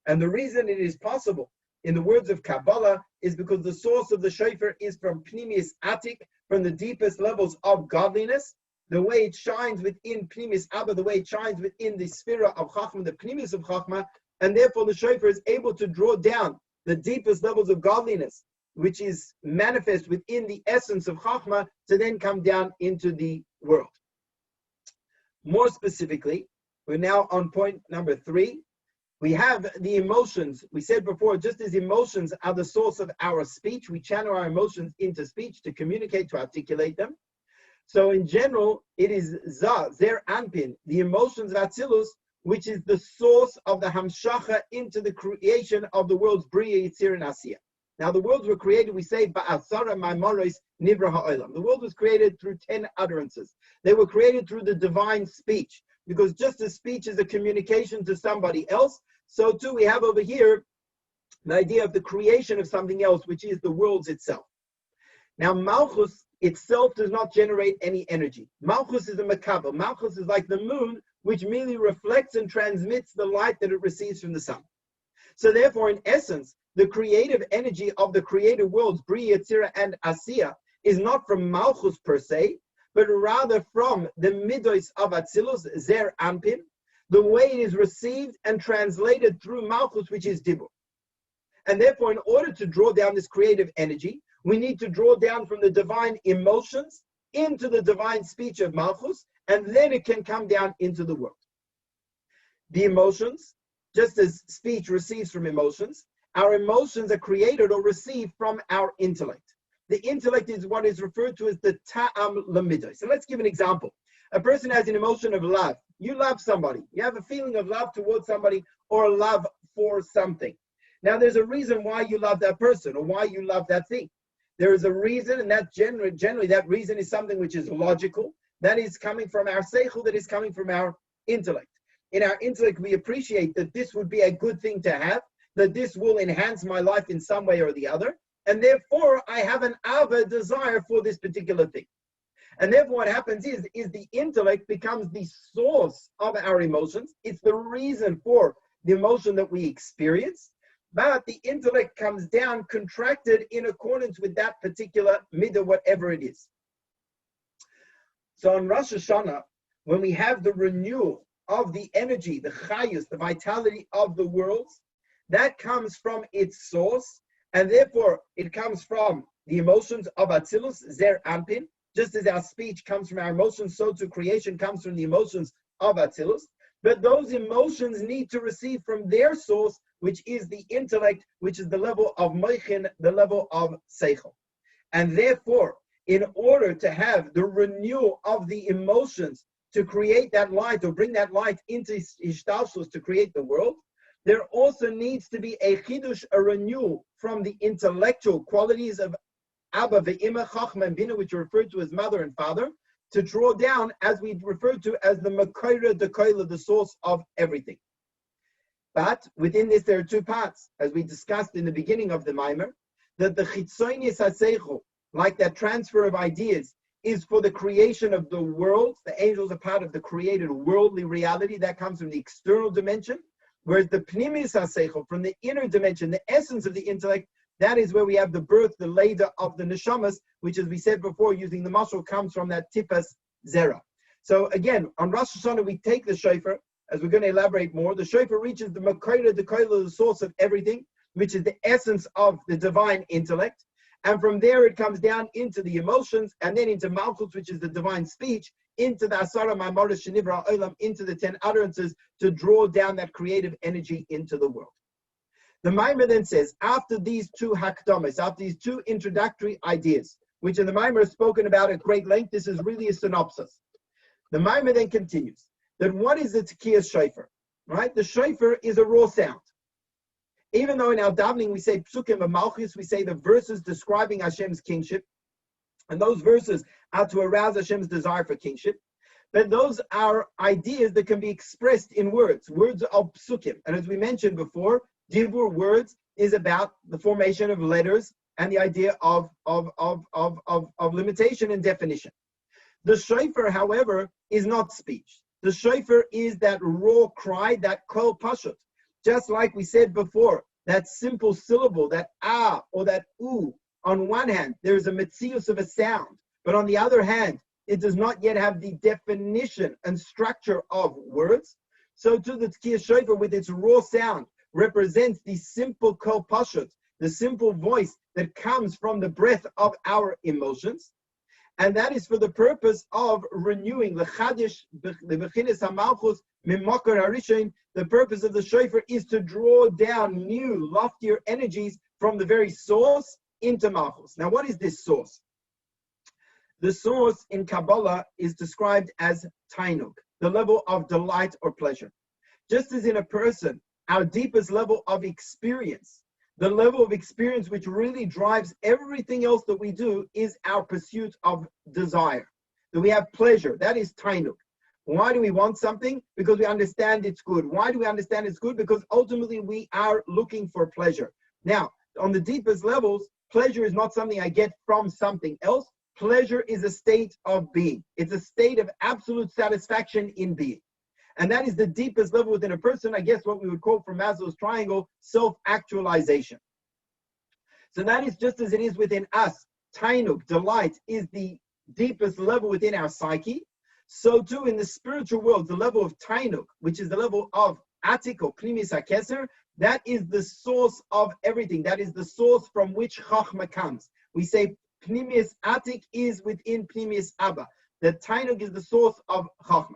And the reason it is possible, in the words of Kabbalah, is because the source of the Shofar is from Pnimius Atik, from the deepest levels of godliness, the way it shines within Pnimius Abba, the way it shines within the Sphira of Chachma, the Pnimius of Chachma, and therefore the Shofar is able to draw down the deepest levels of godliness, which is manifest within the essence of Chachma, to then come down into the world. More specifically, we're now on point number 3. We have the emotions. We said before, just as emotions are the source of our speech, we channel our emotions into speech to communicate, to articulate them. So in general, it is Zer Anpin, the emotions of Atzilus, which is the source of the Hamshacha into the creation of the world's Bria, Yitzir, and Asiya. Now the worlds were created, we say, Ba'asara Maamaros Nivra Ha'olam. The world was created through 10 utterances. They were created through the divine speech, because just as speech is a communication to somebody else, so too we have over here the idea of the creation of something else, which is the worlds itself. Now Malchus itself does not generate any energy. Malchus is a makabel. Malchus is like the moon, which merely reflects and transmits the light that it receives from the sun. So therefore, in essence, the creative energy of the created worlds, Bria, Yetzirah, and Asiya, is not from Malchus per se, but rather from the midos of Atzilus, Zer Anpin, the way it is received and translated through Malchus, which is Dibur. And therefore, in order to draw down this creative energy, we need to draw down from the divine emotions into the divine speech of Malchus, and then it can come down into the world. The emotions, just as speech receives from emotions, our emotions are created or received from our intellect. The intellect is what is referred to as the ta'am lamidah. So let's give an example. A person has an emotion of love. You love somebody. You have a feeling of love towards somebody or love for something. Now there's a reason why you love that person or why you love that thing. There is a reason, and that generally that reason is something which is logical, that is coming from our seichel, that is coming from our intellect. In our intellect, we appreciate that this would be a good thing to have, that this will enhance my life in some way or the other, and therefore I have an ava desire for this particular thing. And therefore what happens is the intellect becomes the source of our emotions. It's the reason for the emotion that we experience. But the intellect comes down contracted in accordance with that particular midah, whatever it is. So on Rosh Hashanah, when we have the renewal of the energy, the chayus, the vitality of the worlds, that comes from its source, and therefore it comes from the emotions of Atzilus, Zer Anpin. Just as our speech comes from our emotions, so too creation comes from the emotions of Atzilus. But those emotions need to receive from their source, which is the intellect, which is the level of moichin, the level of seichel. And therefore, in order to have the renewal of the emotions to create that light or bring that light into ishtalshus to create the world, there also needs to be a chidush, a renewal from the intellectual qualities of Abba ve'imah, Chachma and Bina, which are referred to as mother and father, to draw down, as we refer to as the Makoira Tequila, the source of everything. But within this, there are two parts, as we discussed in the beginning of the Maamar, that the Chitzonis HaSeichel, like that transfer of ideas, is for the creation of the world. The angels are part of the created worldly reality that comes from the external dimension, whereas the Pnimis HaSeichel, from the inner dimension, the essence of the intellect, that is where we have the birth, the Leda of the Neshamas, which, as we said before, using the mashal, comes from that Tipas Zera. So again, on Rosh Hashanah, we take the Shofar, as we're going to elaborate more. The Shofar reaches the Makoira Tequila, the source of everything, which is the essence of the divine intellect. And from there, it comes down into the emotions, and then into Malchus, which is the divine speech, into the Asara Maamar Shenivra Olam, into the 10 utterances, to draw down that creative energy into the world. The Maamar then says, after these two hakdamas, after these two introductory ideas, which in the Maamar is spoken about at great length, this is really a synopsis. The Maamar then continues that what is the Tekia's Shofar? Right? The Shofar is a raw sound. Even though in our davening we say psukim of Malchus, we say the verses describing Hashem's kingship, and those verses are to arouse Hashem's desire for kingship, but those are ideas that can be expressed in words of psukim. And as we mentioned before, Dibur, words, is about the formation of letters and the idea of limitation and definition. The shofar, however, is not speech. The shofar is that raw cry, that kol pashut. Just like we said before, that simple syllable, that ah or that u, on one hand, there is a metzius of a sound, but on the other hand, it does not yet have the definition and structure of words. So too the Tekiya Shofar, with its raw sound, represents the simple kol pashut, the simple voice that comes from the breath of our emotions. And that is for the purpose of renewing the chadish, the bechinas hamalchus, mimokar harishin. The purpose of the shofar is to draw down new, loftier energies from the very source into malchus. Now, what is this source? The source in Kabbalah is described as tainug, the level of delight or pleasure. Just as in a person, our deepest level of experience, the level of experience which really drives everything else that we do, is our pursuit of desire. That we have pleasure, that is tainug. Why do we want something? Because we understand it's good. Why do we understand it's good? Because ultimately we are looking for pleasure. Now, on the deepest levels, pleasure is not something I get from something else. Pleasure is a state of being. It's a state of absolute satisfaction in being. And that is the deepest level within a person, I guess what we would quote from Maslow's triangle, self-actualization. So that is just as it is within us. Tainug, delight, is the deepest level within our psyche. So too in the spiritual world, the level of tainug, which is the level of atik or pnimis hakeser, that is the source of everything. That is the source from which chachma comes. We say pnimis atik is within pnimis abba. The tainug is the source of chachma.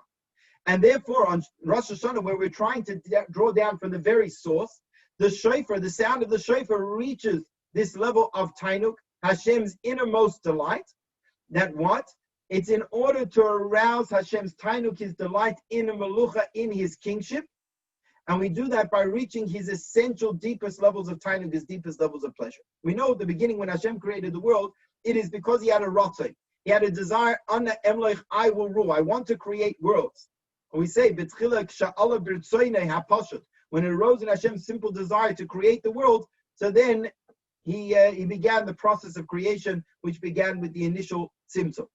And therefore on Rosh Hashanah, where we're trying to draw down from the very source, the shofar, the sound of the shofar reaches this level of tainug, Hashem's innermost delight. That what? It's in order to arouse Hashem's tainug, his delight in a melucha, in his kingship. And we do that by reaching his essential deepest levels of tainug, his deepest levels of pleasure. We know at the beginning when Hashem created the world, it is because he had a rotzei. He had a desire, Ana Emlech, I will rule. I want to create worlds. And we say, when it arose in Hashem's simple desire to create the world, so then he began the process of creation, which began with the initial tzimtzum.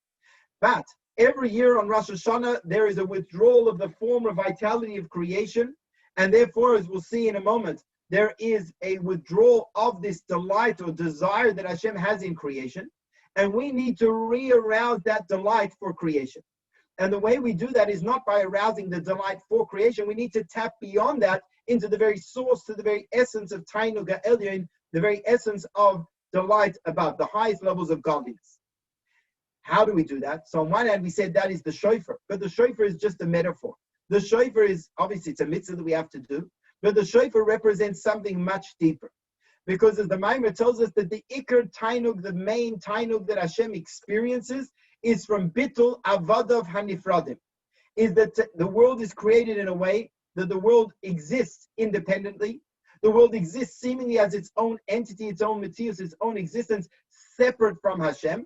But every year on Rosh Hashanah, there is a withdrawal of the former vitality of creation. And therefore, as we'll see in a moment, there is a withdrawal of this delight or desire that Hashem has in creation. And we need to re-arouse that delight for creation. And the way we do that is not by arousing the delight for creation. We need to tap beyond that into the very source, to the very essence of Tainug Elyon, the very essence of delight above, the highest levels of godliness. How do we do that? So on one hand, we said that is the shofar, but the shofar is just a metaphor. The shofar is, obviously, it's a mitzvah that we have to do, but the shofar represents something much deeper. Because as the Maamar tells us that the ikar tainug, the main tainug that Hashem experiences, is from bitul avadav hanifradim, is that the world is created in a way that the world exists independently. The world exists seemingly as its own entity, its own metzius, its own existence, separate from Hashem.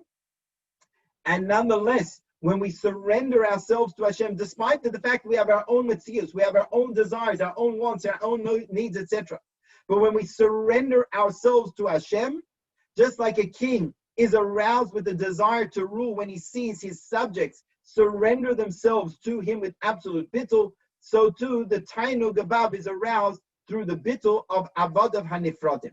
And nonetheless, when we surrender ourselves to Hashem, despite the fact we have our own metzius, we have our own desires, our own wants, our own needs, etc. But when we surrender ourselves to Hashem, just like a king is aroused with the desire to rule when he sees his subjects surrender themselves to him with absolute bittul, so too the tainug above is aroused through the bittul of avadav hanifradim.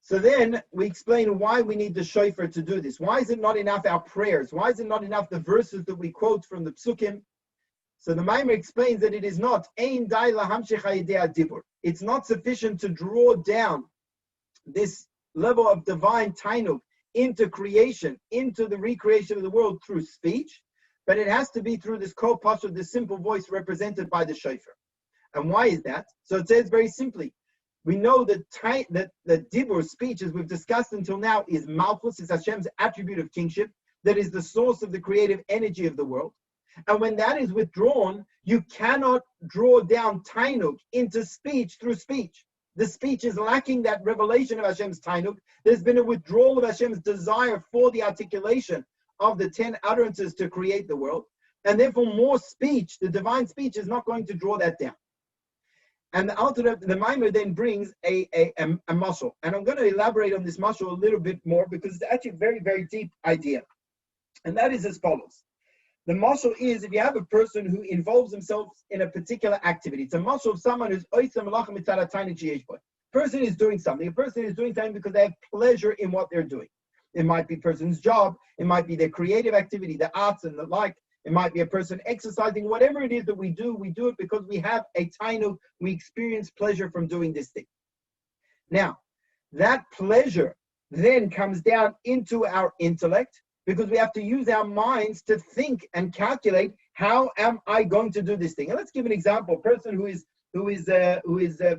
So then we explain why we need the shofar to do this. Why is it not enough our prayers? Why is it not enough the verses that we quote from the psukim? So the Maamar explains that it is not ein dai lahamshich hayidei adibur. It's not sufficient to draw down this level of divine tainug into creation, into the recreation of the world through speech, but it has to be through this kol pashut, this simple voice represented by the shofar. And why is that? So it says very simply, we know that the dibur, speech, as we've discussed until now, is malchus, is Hashem's attribute of kingship, that is the source of the creative energy of the world. And when that is withdrawn, you cannot draw down tainug into speech through speech. The speech is lacking that revelation of Hashem's tainug. There's been a withdrawal of Hashem's desire for the articulation of the 10 utterances to create the world. And therefore more speech, the divine speech, is not going to draw that down. And the Maamar then brings a mashal. And I'm going to elaborate on this mashal a little bit more because it's actually a very, very deep idea. And that is as follows. The mashal is, if you have a person who involves himself in a particular activity, it's a mashal of someone who's person is doing something. A person is doing something because they have pleasure in what they're doing. It might be a person's job. It might be their creative activity, the arts and the like. It might be a person exercising. Whatever it is that we do it because we have a tainug. We experience pleasure from doing this thing. Now, that pleasure then comes down into our intellect, because we have to use our minds to think and calculate, how am I going to do this thing? And let's give an example. A person who is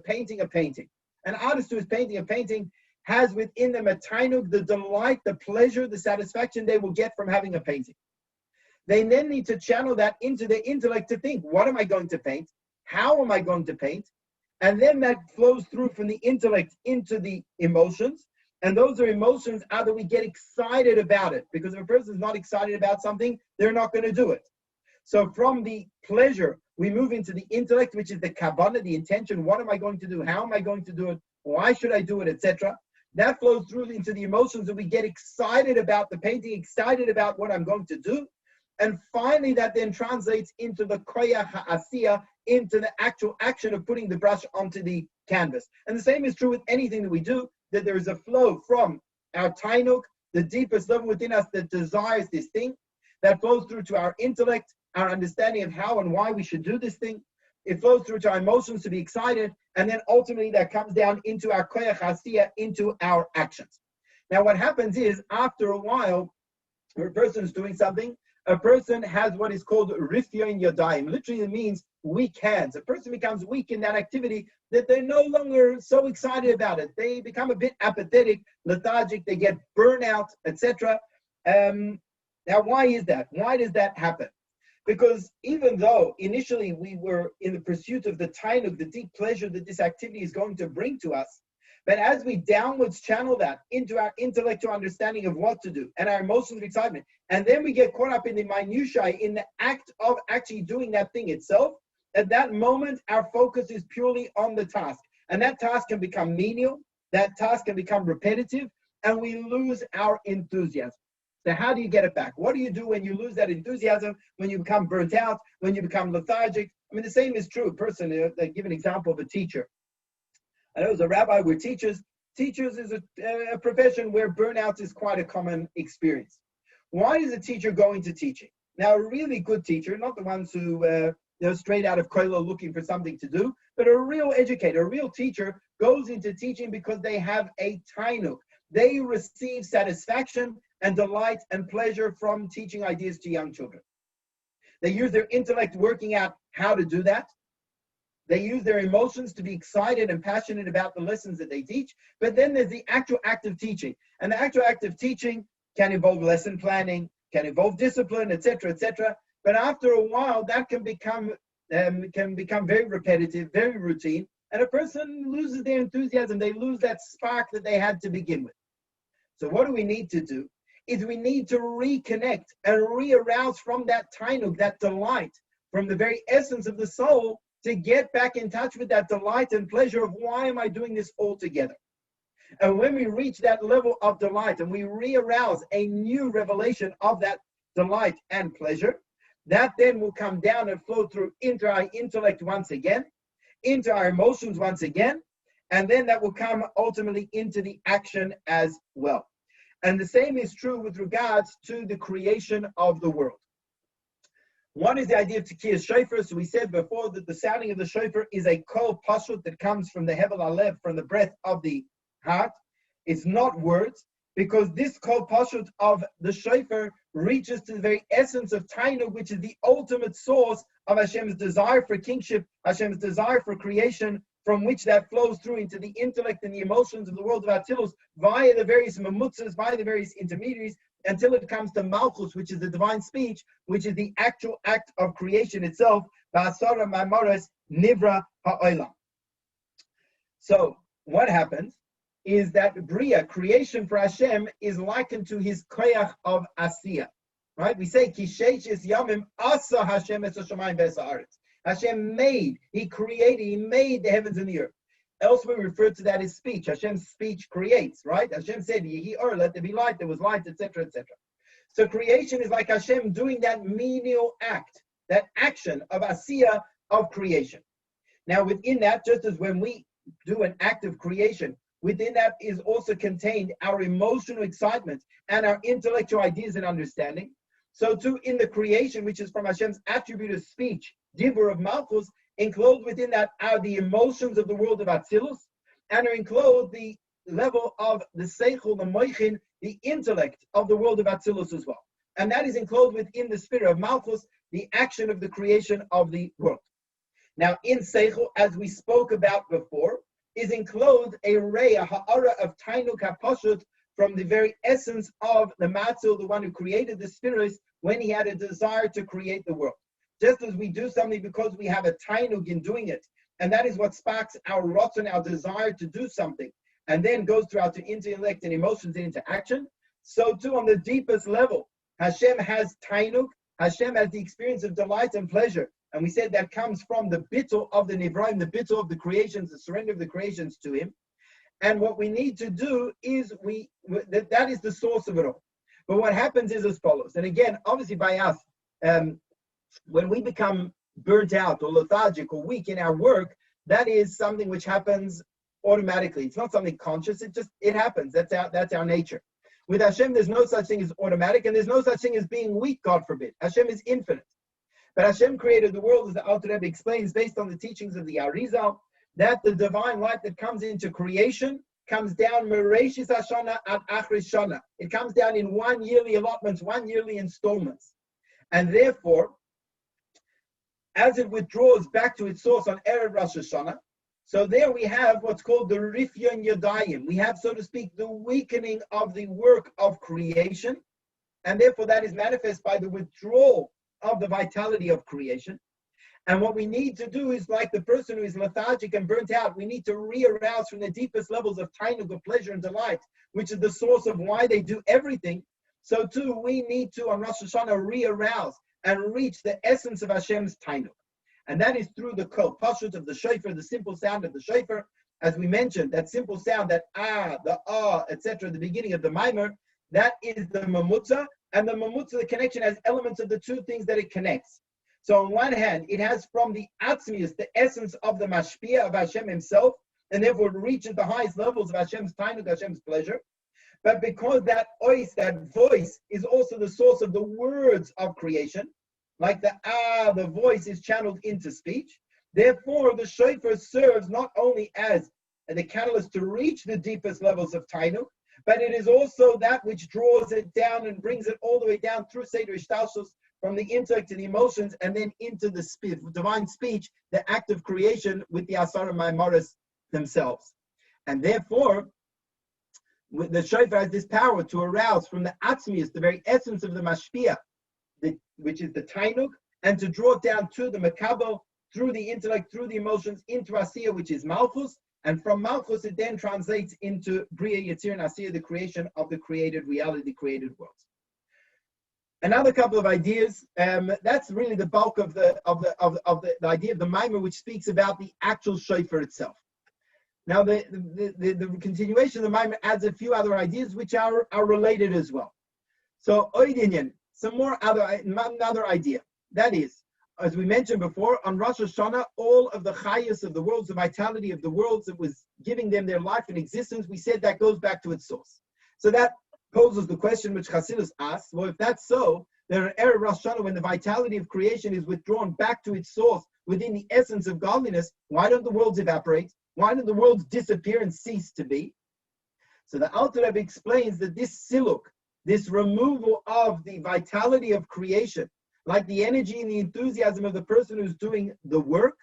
painting a painting. An artist who is painting a painting has within them a tainug, the delight, the pleasure, the satisfaction they will get from having a painting. They then need to channel that into their intellect to think, what am I going to paint? How am I going to paint? And then that flows through from the intellect into the emotions. And those are emotions either we get excited about it, because if a person is not excited about something, they're not going to do it. So from the pleasure, we move into the intellect, which is the kavanah, the intention. What am I going to do? How am I going to do it? Why should I do it, etc. That flows through into the emotions, and we get excited about the painting, excited about what I'm going to do. And finally, that then translates into the koyach ha'asiyah, into the actual action of putting the brush onto the canvas. And the same is true with anything that we do, that there is a flow from our tainuk, the deepest level within us that desires this thing, that flows through to our intellect, our understanding of how and why we should do this thing. It flows through to our emotions to be excited, and then ultimately that comes down into our koyach ha'asiyah, into our actions. Now what happens is, after a while, when a person is doing something, a person has what is called rifyon yadayim. Literally it means weak hands. A person becomes weak in that activity, that they're no longer so excited about it. They become a bit apathetic, lethargic, they get burnout, etc. Now why is that? Why does that happen? Because even though initially we were in the pursuit of the tainug, the deep pleasure that this activity is going to bring to us, but as we downwards channel that into our intellectual understanding of what to do and our emotions of excitement, and then we get caught up in the minutiae, in the act of actually doing that thing itself, at that moment our focus is purely on the task. And that task can become menial, that task can become repetitive, and we lose our enthusiasm. So how do you get it back? What do you do when you lose that enthusiasm, when you become burnt out, when you become lethargic? I mean, the same is true. A person, they give an example of a teacher. I know as a rabbi, we're teachers. Teachers is a profession where burnout is quite a common experience. Why does a teacher go into teaching? Now, a really good teacher, not the ones who straight out of kollel looking for something to do, but a real educator, a real teacher goes into teaching because they have a tainuk. They receive satisfaction and delight and pleasure from teaching ideas to young children. They use their intellect working out how to do that. They use their emotions to be excited and passionate about the lessons that they teach. But then there's the actual act of teaching. And the actual act of teaching can involve lesson planning, can involve discipline, etc., etc. But after a while, that can become very repetitive, very routine, and a person loses their enthusiasm. They lose that spark that they had to begin with. So what do we need to do? Is we need to reconnect and re-arouse from that tainug, that delight, from the very essence of the soul, to get back in touch with that delight and pleasure of why am I doing this all together? And when we reach that level of delight and we re-arouse a new revelation of that delight and pleasure, that then will come down and flow through into our intellect once again, into our emotions once again, and then that will come ultimately into the action as well. And the same is true with regards to the creation of the world. One is the idea of Tequila Shofar. So we said before that the sounding of the Shofar is a kol pashut that comes from the hevel alev, from the breath of the heart. It's not words, because this kol pashut of the Shofar reaches to the very essence of tainug, which is the ultimate source of Hashem's desire for kingship, Hashem's desire for creation, from which that flows through into the intellect and the emotions of the world of Atzilus via the various mamutzas, via the various intermediaries, until it comes to Malchus, which is the divine speech, which is the actual act of creation itself. Ba'asara ma'amaros nivra ha'olam. So what happens is that Bria, creation for Hashem, is likened to his koyach of Asiyah. Right? We say, Kisheishis Yamim Asa Hashem es hashamayim v'es haaretz. Hashem made, he created, he made the heavens and the earth. Elsewhere we refer to that as speech. Hashem's speech creates, right? Hashem said, Yehi or, let there be light, there was light, etc., etc. So creation is like Hashem doing that menial act, that action of Asiyah, of creation. Now within that, just as when we do an act of creation, within that is also contained our emotional excitement and our intellectual ideas and understanding. So too in the creation, which is from Hashem's attribute of speech, Dibur of Malchus, enclosed within that are the emotions of the world of Atzilus, and are enclosed the level of the Seichel, the Moichin, the intellect of the world of Atzilus as well. And that is enclosed within the spirit of Malchus, the action of the creation of the world. Now in Seichel, as we spoke about before, is enclosed a ray, a ha'ara of tainuk ha'pashut, from the very essence of the Matzil, the one who created the spheres, when he had a desire to create the world. Just as we do something because we have a tainug in doing it, and that is what sparks our rotzen, our desire to do something, and then goes throughout to intellect and emotions and into action, so too on the deepest level, Hashem has tainug, Hashem has the experience of delight and pleasure. And we said that comes from the bittul of the Nivraim, the bittul of the creations, the surrender of the creations to him. And what we need to do is that is the source of it all. But what happens is as follows. And again, obviously by us, when we become burnt out or lethargic or weak in our work, that is something which happens automatically. It's not something conscious. It happens. That's our nature. With Hashem, there's no such thing as automatic, and there's no such thing as being weak, God forbid. Hashem is infinite. But Hashem created the world, as the Alter Rebbe explains, based on the teachings of the Arizal, that the divine light that comes into creation comes down Mereshis Hashana at Achris Shana. It comes down in 1 yearly allotments, 1 yearly installments. And therefore, as it withdraws back to its source on Erev Rosh Hashanah, so there we have what's called the Rifyon Yadayim. We have, so to speak, the weakening of the work of creation, and therefore that is manifest by the withdrawal of the vitality of creation. And what we need to do is, like the person who is lethargic and burnt out, we need to re-arouse from the deepest levels of tainug, of pleasure and delight, which is the source of why they do everything. So too, we need to, on Rosh Hashanah, re-arouse and reach the essence of Hashem's tainug. And that is through the kol pashut of the shofar, the simple sound of the shofar. As we mentioned, that simple sound, that the etc., the beginning of the Maamar, that is the mamutza. And the mamutza, the connection, has elements of the two things that it connects. So on one hand, it has from the atzmius, the essence of the mashpia of Hashem himself, and therefore it reaches the highest levels of Hashem's tainug, Hashem's pleasure. But because that ois, that voice, is also the source of the words of creation, like the voice is channeled into speech, therefore the shofar serves not only as the catalyst to reach the deepest levels of tainug, but it is also that which draws it down and brings it all the way down through Seder Ishtalshus, from the intellect and the emotions, and then into the divine speech, the act of creation with the Asara Maimaris themselves. And therefore, the shofar has this power to arouse from the atzmius, the very essence of the mashpia, which is the tainug, and to draw it down to the makabel, through the intellect, through the emotions, into Asiya, which is Malchus, and from Malchus it then translates into Bria Yetzir and Asiya, the creation of the created reality, the created world. Another couple of ideas. That's really the bulk of the idea of the Maamar, which speaks about the actual shofar itself. Now, the continuation of the Maamar adds a few other ideas which are related as well. So, oidinyan, another idea. That is, as we mentioned before, on Rosh Hashanah, all of the chayas of the worlds, the vitality of the worlds that was giving them their life and existence, we said that goes back to its source. So that poses the question which Chassidus asks, well, if that's so, then on Erev Rosh Hashanah, when the vitality of creation is withdrawn back to its source within the essence of godliness, why don't the worlds evaporate? Why don't the worlds disappear and cease to be? So the Alter Rebbe explains that this siluk, this removal of the vitality of creation, like the energy and the enthusiasm of the person who's doing the work,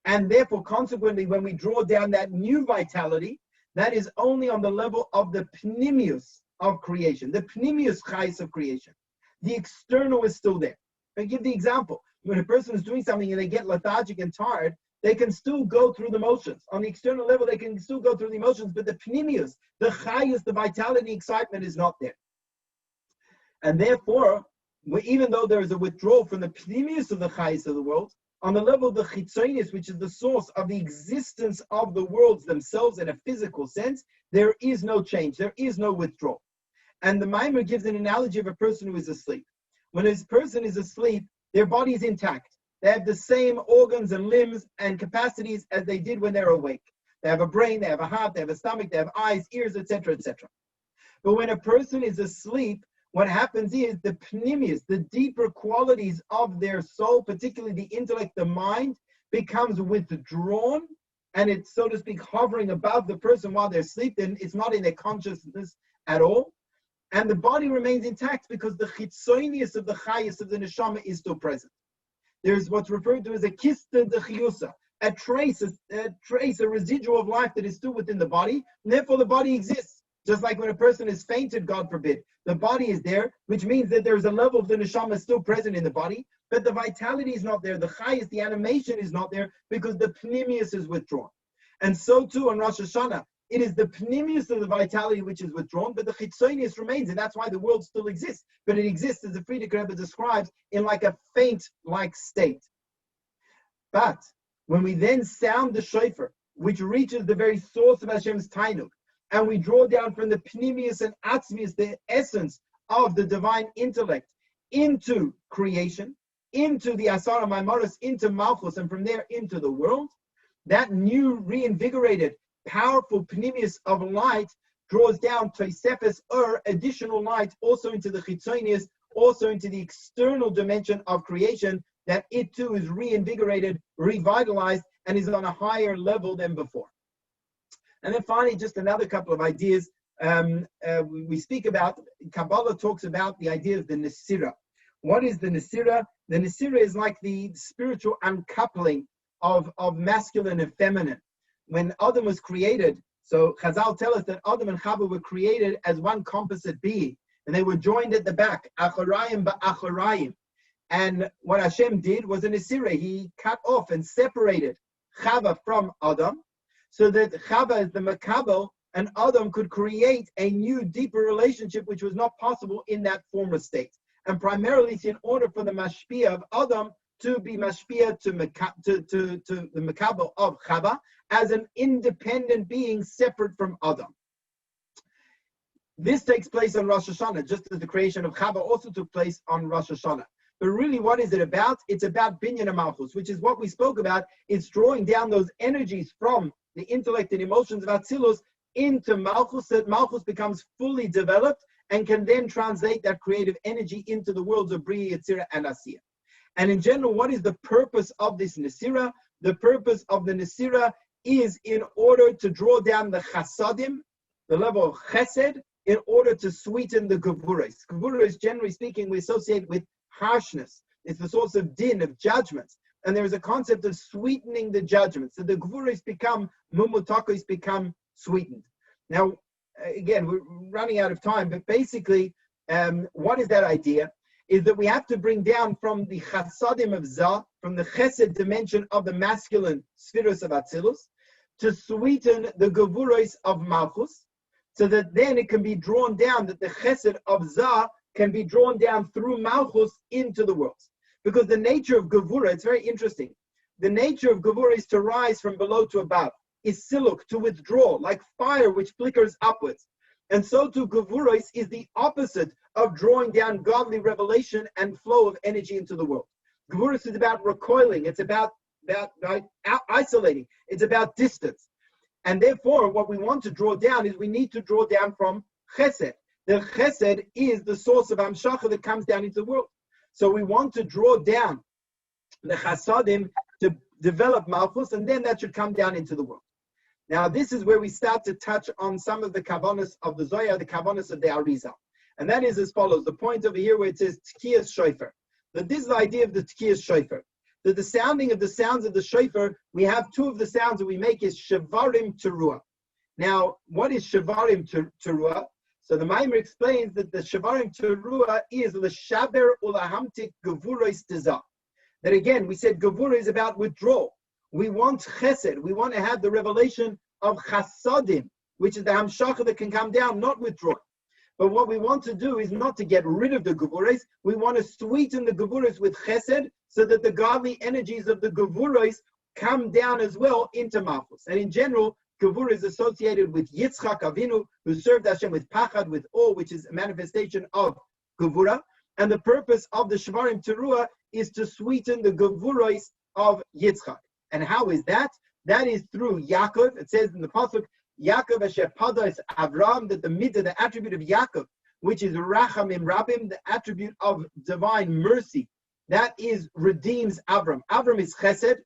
and therefore, consequently, when we draw down that new vitality, that is only on the level of the pnimius of creation, the pnimius chayis of creation. The external is still there. I give the example. When a person is doing something and they get lethargic and tired, they can still go through the motions. On the external level, they can still go through the emotions, but the pnimius, the chayis, the vitality, excitement is not there. And therefore, even though there is a withdrawal from the pnimius of the chayis of the world, on the level of the chitzonis, which is the source of the existence of the worlds themselves in a physical sense, there is no change, there is no withdrawal. And the Maamar gives an analogy of a person who is asleep. When a person is asleep, their body is intact. They have the same organs and limbs and capacities as they did when they're awake. They have a brain, they have a heart, they have a stomach, they have eyes, ears, etc., etc. But when a person is asleep, what happens is the pnimius, the deeper qualities of their soul, particularly the intellect, the mind, becomes withdrawn, and it's, so to speak, hovering above the person while they're asleep. Then it's not in their consciousness at all. And the body remains intact because the chitzonius of the chayis of the neshama is still present. There's what's referred to as a kista de chiyusa. a trace, a residual of life that is still within the body, and therefore the body exists. Just like when a person is fainted, God forbid, the body is there, which means that there's a level of the neshama still present in the body, but the vitality is not there, the chayis, the animation is not there, because the pnimius is withdrawn. And so too on Rosh Hashanah, it is the pnimius of the vitality which is withdrawn, but the chitzonius remains, and that's why the world still exists. But it exists, as the Frierdike Rebbe describes, in like a faint-like state. But when we then sound the shofar, which reaches the very source of Hashem's tainuk, and we draw down from the pnimius and atzmius, the essence of the divine intellect, into creation, into the Asara Maimaros, into Malchus, and from there into the world, that new reinvigorated, powerful pnimius of light draws down Tosefes additional light, also into the chitzonius, also into the external dimension of creation, that it too is reinvigorated, revitalized, and is on a higher level than before. And then finally, just another couple of ideas. We speak about, Kabbalah talks about the idea of the Nasira. What is the Nasira? The Nasira is like the spiritual uncoupling of masculine and feminine. When Adam was created, so Chazal tell us that Adam and Chava were created as one composite being, and they were joined at the back, acharayim ba'acharayim. And what Hashem did was a Nasira. He cut off and separated Chava from Adam, so that Chava is the makabel, and Adam could create a new, deeper relationship, which was not possible in that former state. And primarily, it's in order for the mashpia of Adam to be mashpia to the makabel of Chava as an independent being separate from Adam. This takes place on Rosh Hashanah, just as the creation of Chava also took place on Rosh Hashanah. But really, what is it about? It's about binyan malchus, which is what we spoke about. It's drawing down those energies from the intellect and emotions of Atzilus into Malchus, so that Malchus becomes fully developed and can then translate that creative energy into the worlds of Bria, Yetzirah, and Asiya. And in general, what is the purpose of this Nasira? The purpose of the Nasira is in order to draw down the chasadim, the level of chesed, in order to sweeten the Guburus. Guburus, generally speaking, we associate with harshness. It's the source of din, of judgments. And there is a concept of sweetening the judgments. So the Guburus become, mumutakos become sweetened. Now, again, we're running out of time, but basically, what is that idea? Is that we have to bring down from the chasadim of Zah, from the chesed dimension of the masculine spheres of Atzilus, to sweeten the Guburus of Malchus, so that then it can be drawn down, that the chesed of Zah can be drawn down through Malchus into the worlds. Because the nature of Gevura, it's very interesting. The nature of Gevura is to rise from below to above, is siluk, to withdraw, like fire which flickers upwards. And so too, Gevura is the opposite of drawing down godly revelation and flow of energy into the world. Gevura is about recoiling, it's about isolating, it's about distance. And therefore, what we want to draw down is we need to draw down from chesed. The chesed is the source of amshacha that comes down into the world. So we want to draw down the chasadim to develop malchus, and then that should come down into the world. Now, this is where we start to touch on some of the kavanos of the Zohar, the kavanos of the Arizal. And that is as follows. The point over here where it says Tequila Shofar. That this is the idea of the Tequila Shofar. That the sounding of the sounds of the shofar, we have two of the sounds that we make is shavarim teruah. Now, what is shavarim teruah? So the Maamar explains that the shavarim teruah is l'shaber ulahamtik gevuros tezah. That again, we said gevura is about withdrawal. We want chesed. We want to have the revelation of chasadim, which is the hamshacha that can come down, not withdraw. But what we want to do is not to get rid of the gevuros. We want to sweeten the gevuros with chesed, so that the godly energies of the gevuros come down as well into malchus. And in general, gevura is associated with Yitzchak Avinu, who served Hashem with pachad, with awe, which is a manifestation of gevura. And the purpose of the shavarim teruah is to sweeten the gevuros of Yitzchak. And how is that? That is through Yaakov. It says in the pasuk, Yaakov asher padas Avram, that the midah, the attribute of Yaakov, which is rachamim rabim, the attribute of divine mercy, that is redeems Avram. Avram is chesed.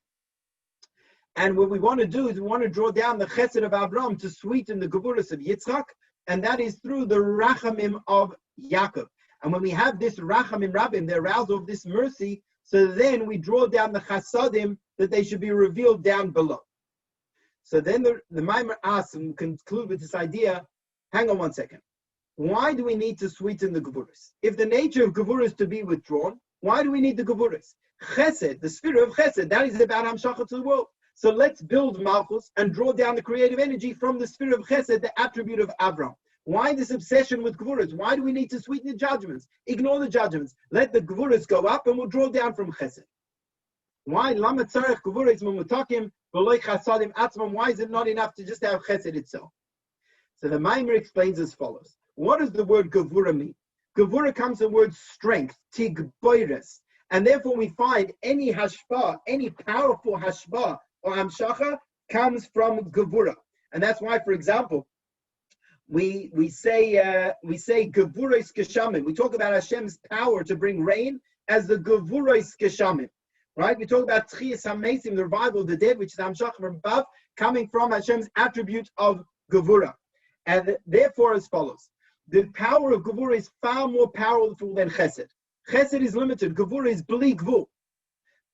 And what we want to do is we want to draw down the chesed of Avram to sweeten the gevuros of Yitzchak, and that is through the rachamim of Yaakov. And when we have this rachamim rabim, the arousal of this mercy, So then we draw down the chasadim that they should be revealed down below. So then the Maamar asks, and conclude with this idea, hang on one second. Why do we need to sweeten the Guburus? If the nature of Guburus is to be withdrawn, why do we need the Guburus? Chesed, the spirit of Chesed, that is about Hamshacha to the world. So let's build Malchus and draw down the creative energy from the spirit of Chesed, the attribute of Avram. Why this obsession with Guburus? Why do we need to sweeten the judgments? Ignore the judgments. Let the Guburus go up and we'll draw down from Chesed. Why? Lama tzarech Guburus memutakim v'loy chasadim atzmam. Why is it not enough to just have Chesed itself? So the Maamar explains as follows. What does the word Gevura mean? Gevura comes from the word strength, tigboires. And therefore we find any hashpa, any powerful hashpa or hamshacha comes from Gevura. And that's why, for example, we say Gevuros Geshamim. We talk about Hashem's power to bring rain as the Gevuros Geshamim. Right? We talk about Tchias HaMeisim, the revival of the dead, which is Hamshacha from above, coming from Hashem's attribute of Gevura. And therefore as follows. The power of Gevura is far more powerful than Chesed. Chesed is limited. Gevura is bli gvul.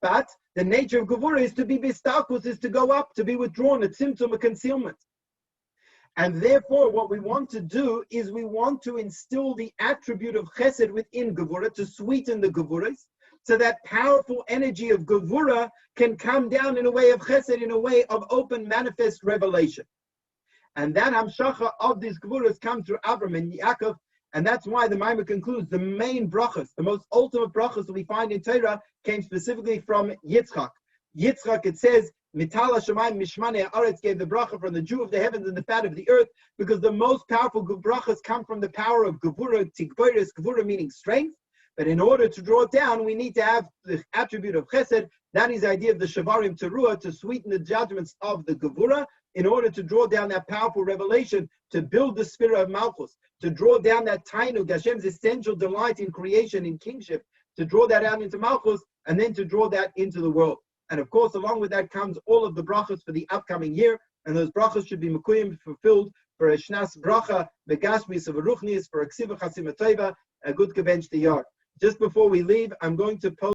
But the nature of Gevura is to be bistakus, is to go up, to be withdrawn, a tzimtzum, a concealment. And therefore, what we want to do is we want to instill the attribute of Chesed within Gevura, to sweeten the Gevuras, so that powerful energy of Gevura can come down in a way of Chesed, in a way of open, manifest revelation. And that Hamshacha of these Guburus come through Avram and Yaakov, and that's why the Maamar concludes the main brachas, the most ultimate brachas that we find in Torah, came specifically from Yitzchak. Yitzchak, it says, Mitala Shemayim Mishmane Haaretz, gave the bracha from the dew of the heavens and the fat of the earth, because the most powerful brachas come from the power of Gevura, Tigboires, Gevura meaning strength. But in order to draw it down, we need to have the attribute of Chesed. That is the idea of the Shavarim Teruah, to sweeten the judgments of the Gevura, in order to draw down that powerful revelation, to build the spirit of Malchus, to draw down that Tainug, Hashem's essential delight in creation, in kingship, to draw that out into Malchus, and then to draw that into the world. And of course, along with that comes all of the brachas for the upcoming year, and those brachas should be mekuyim, fulfilled for a shnas bracha, begashmis of a ruchnis, for a ksiva chasim tova, a good kebench the yard. Just before we leave, I'm going to post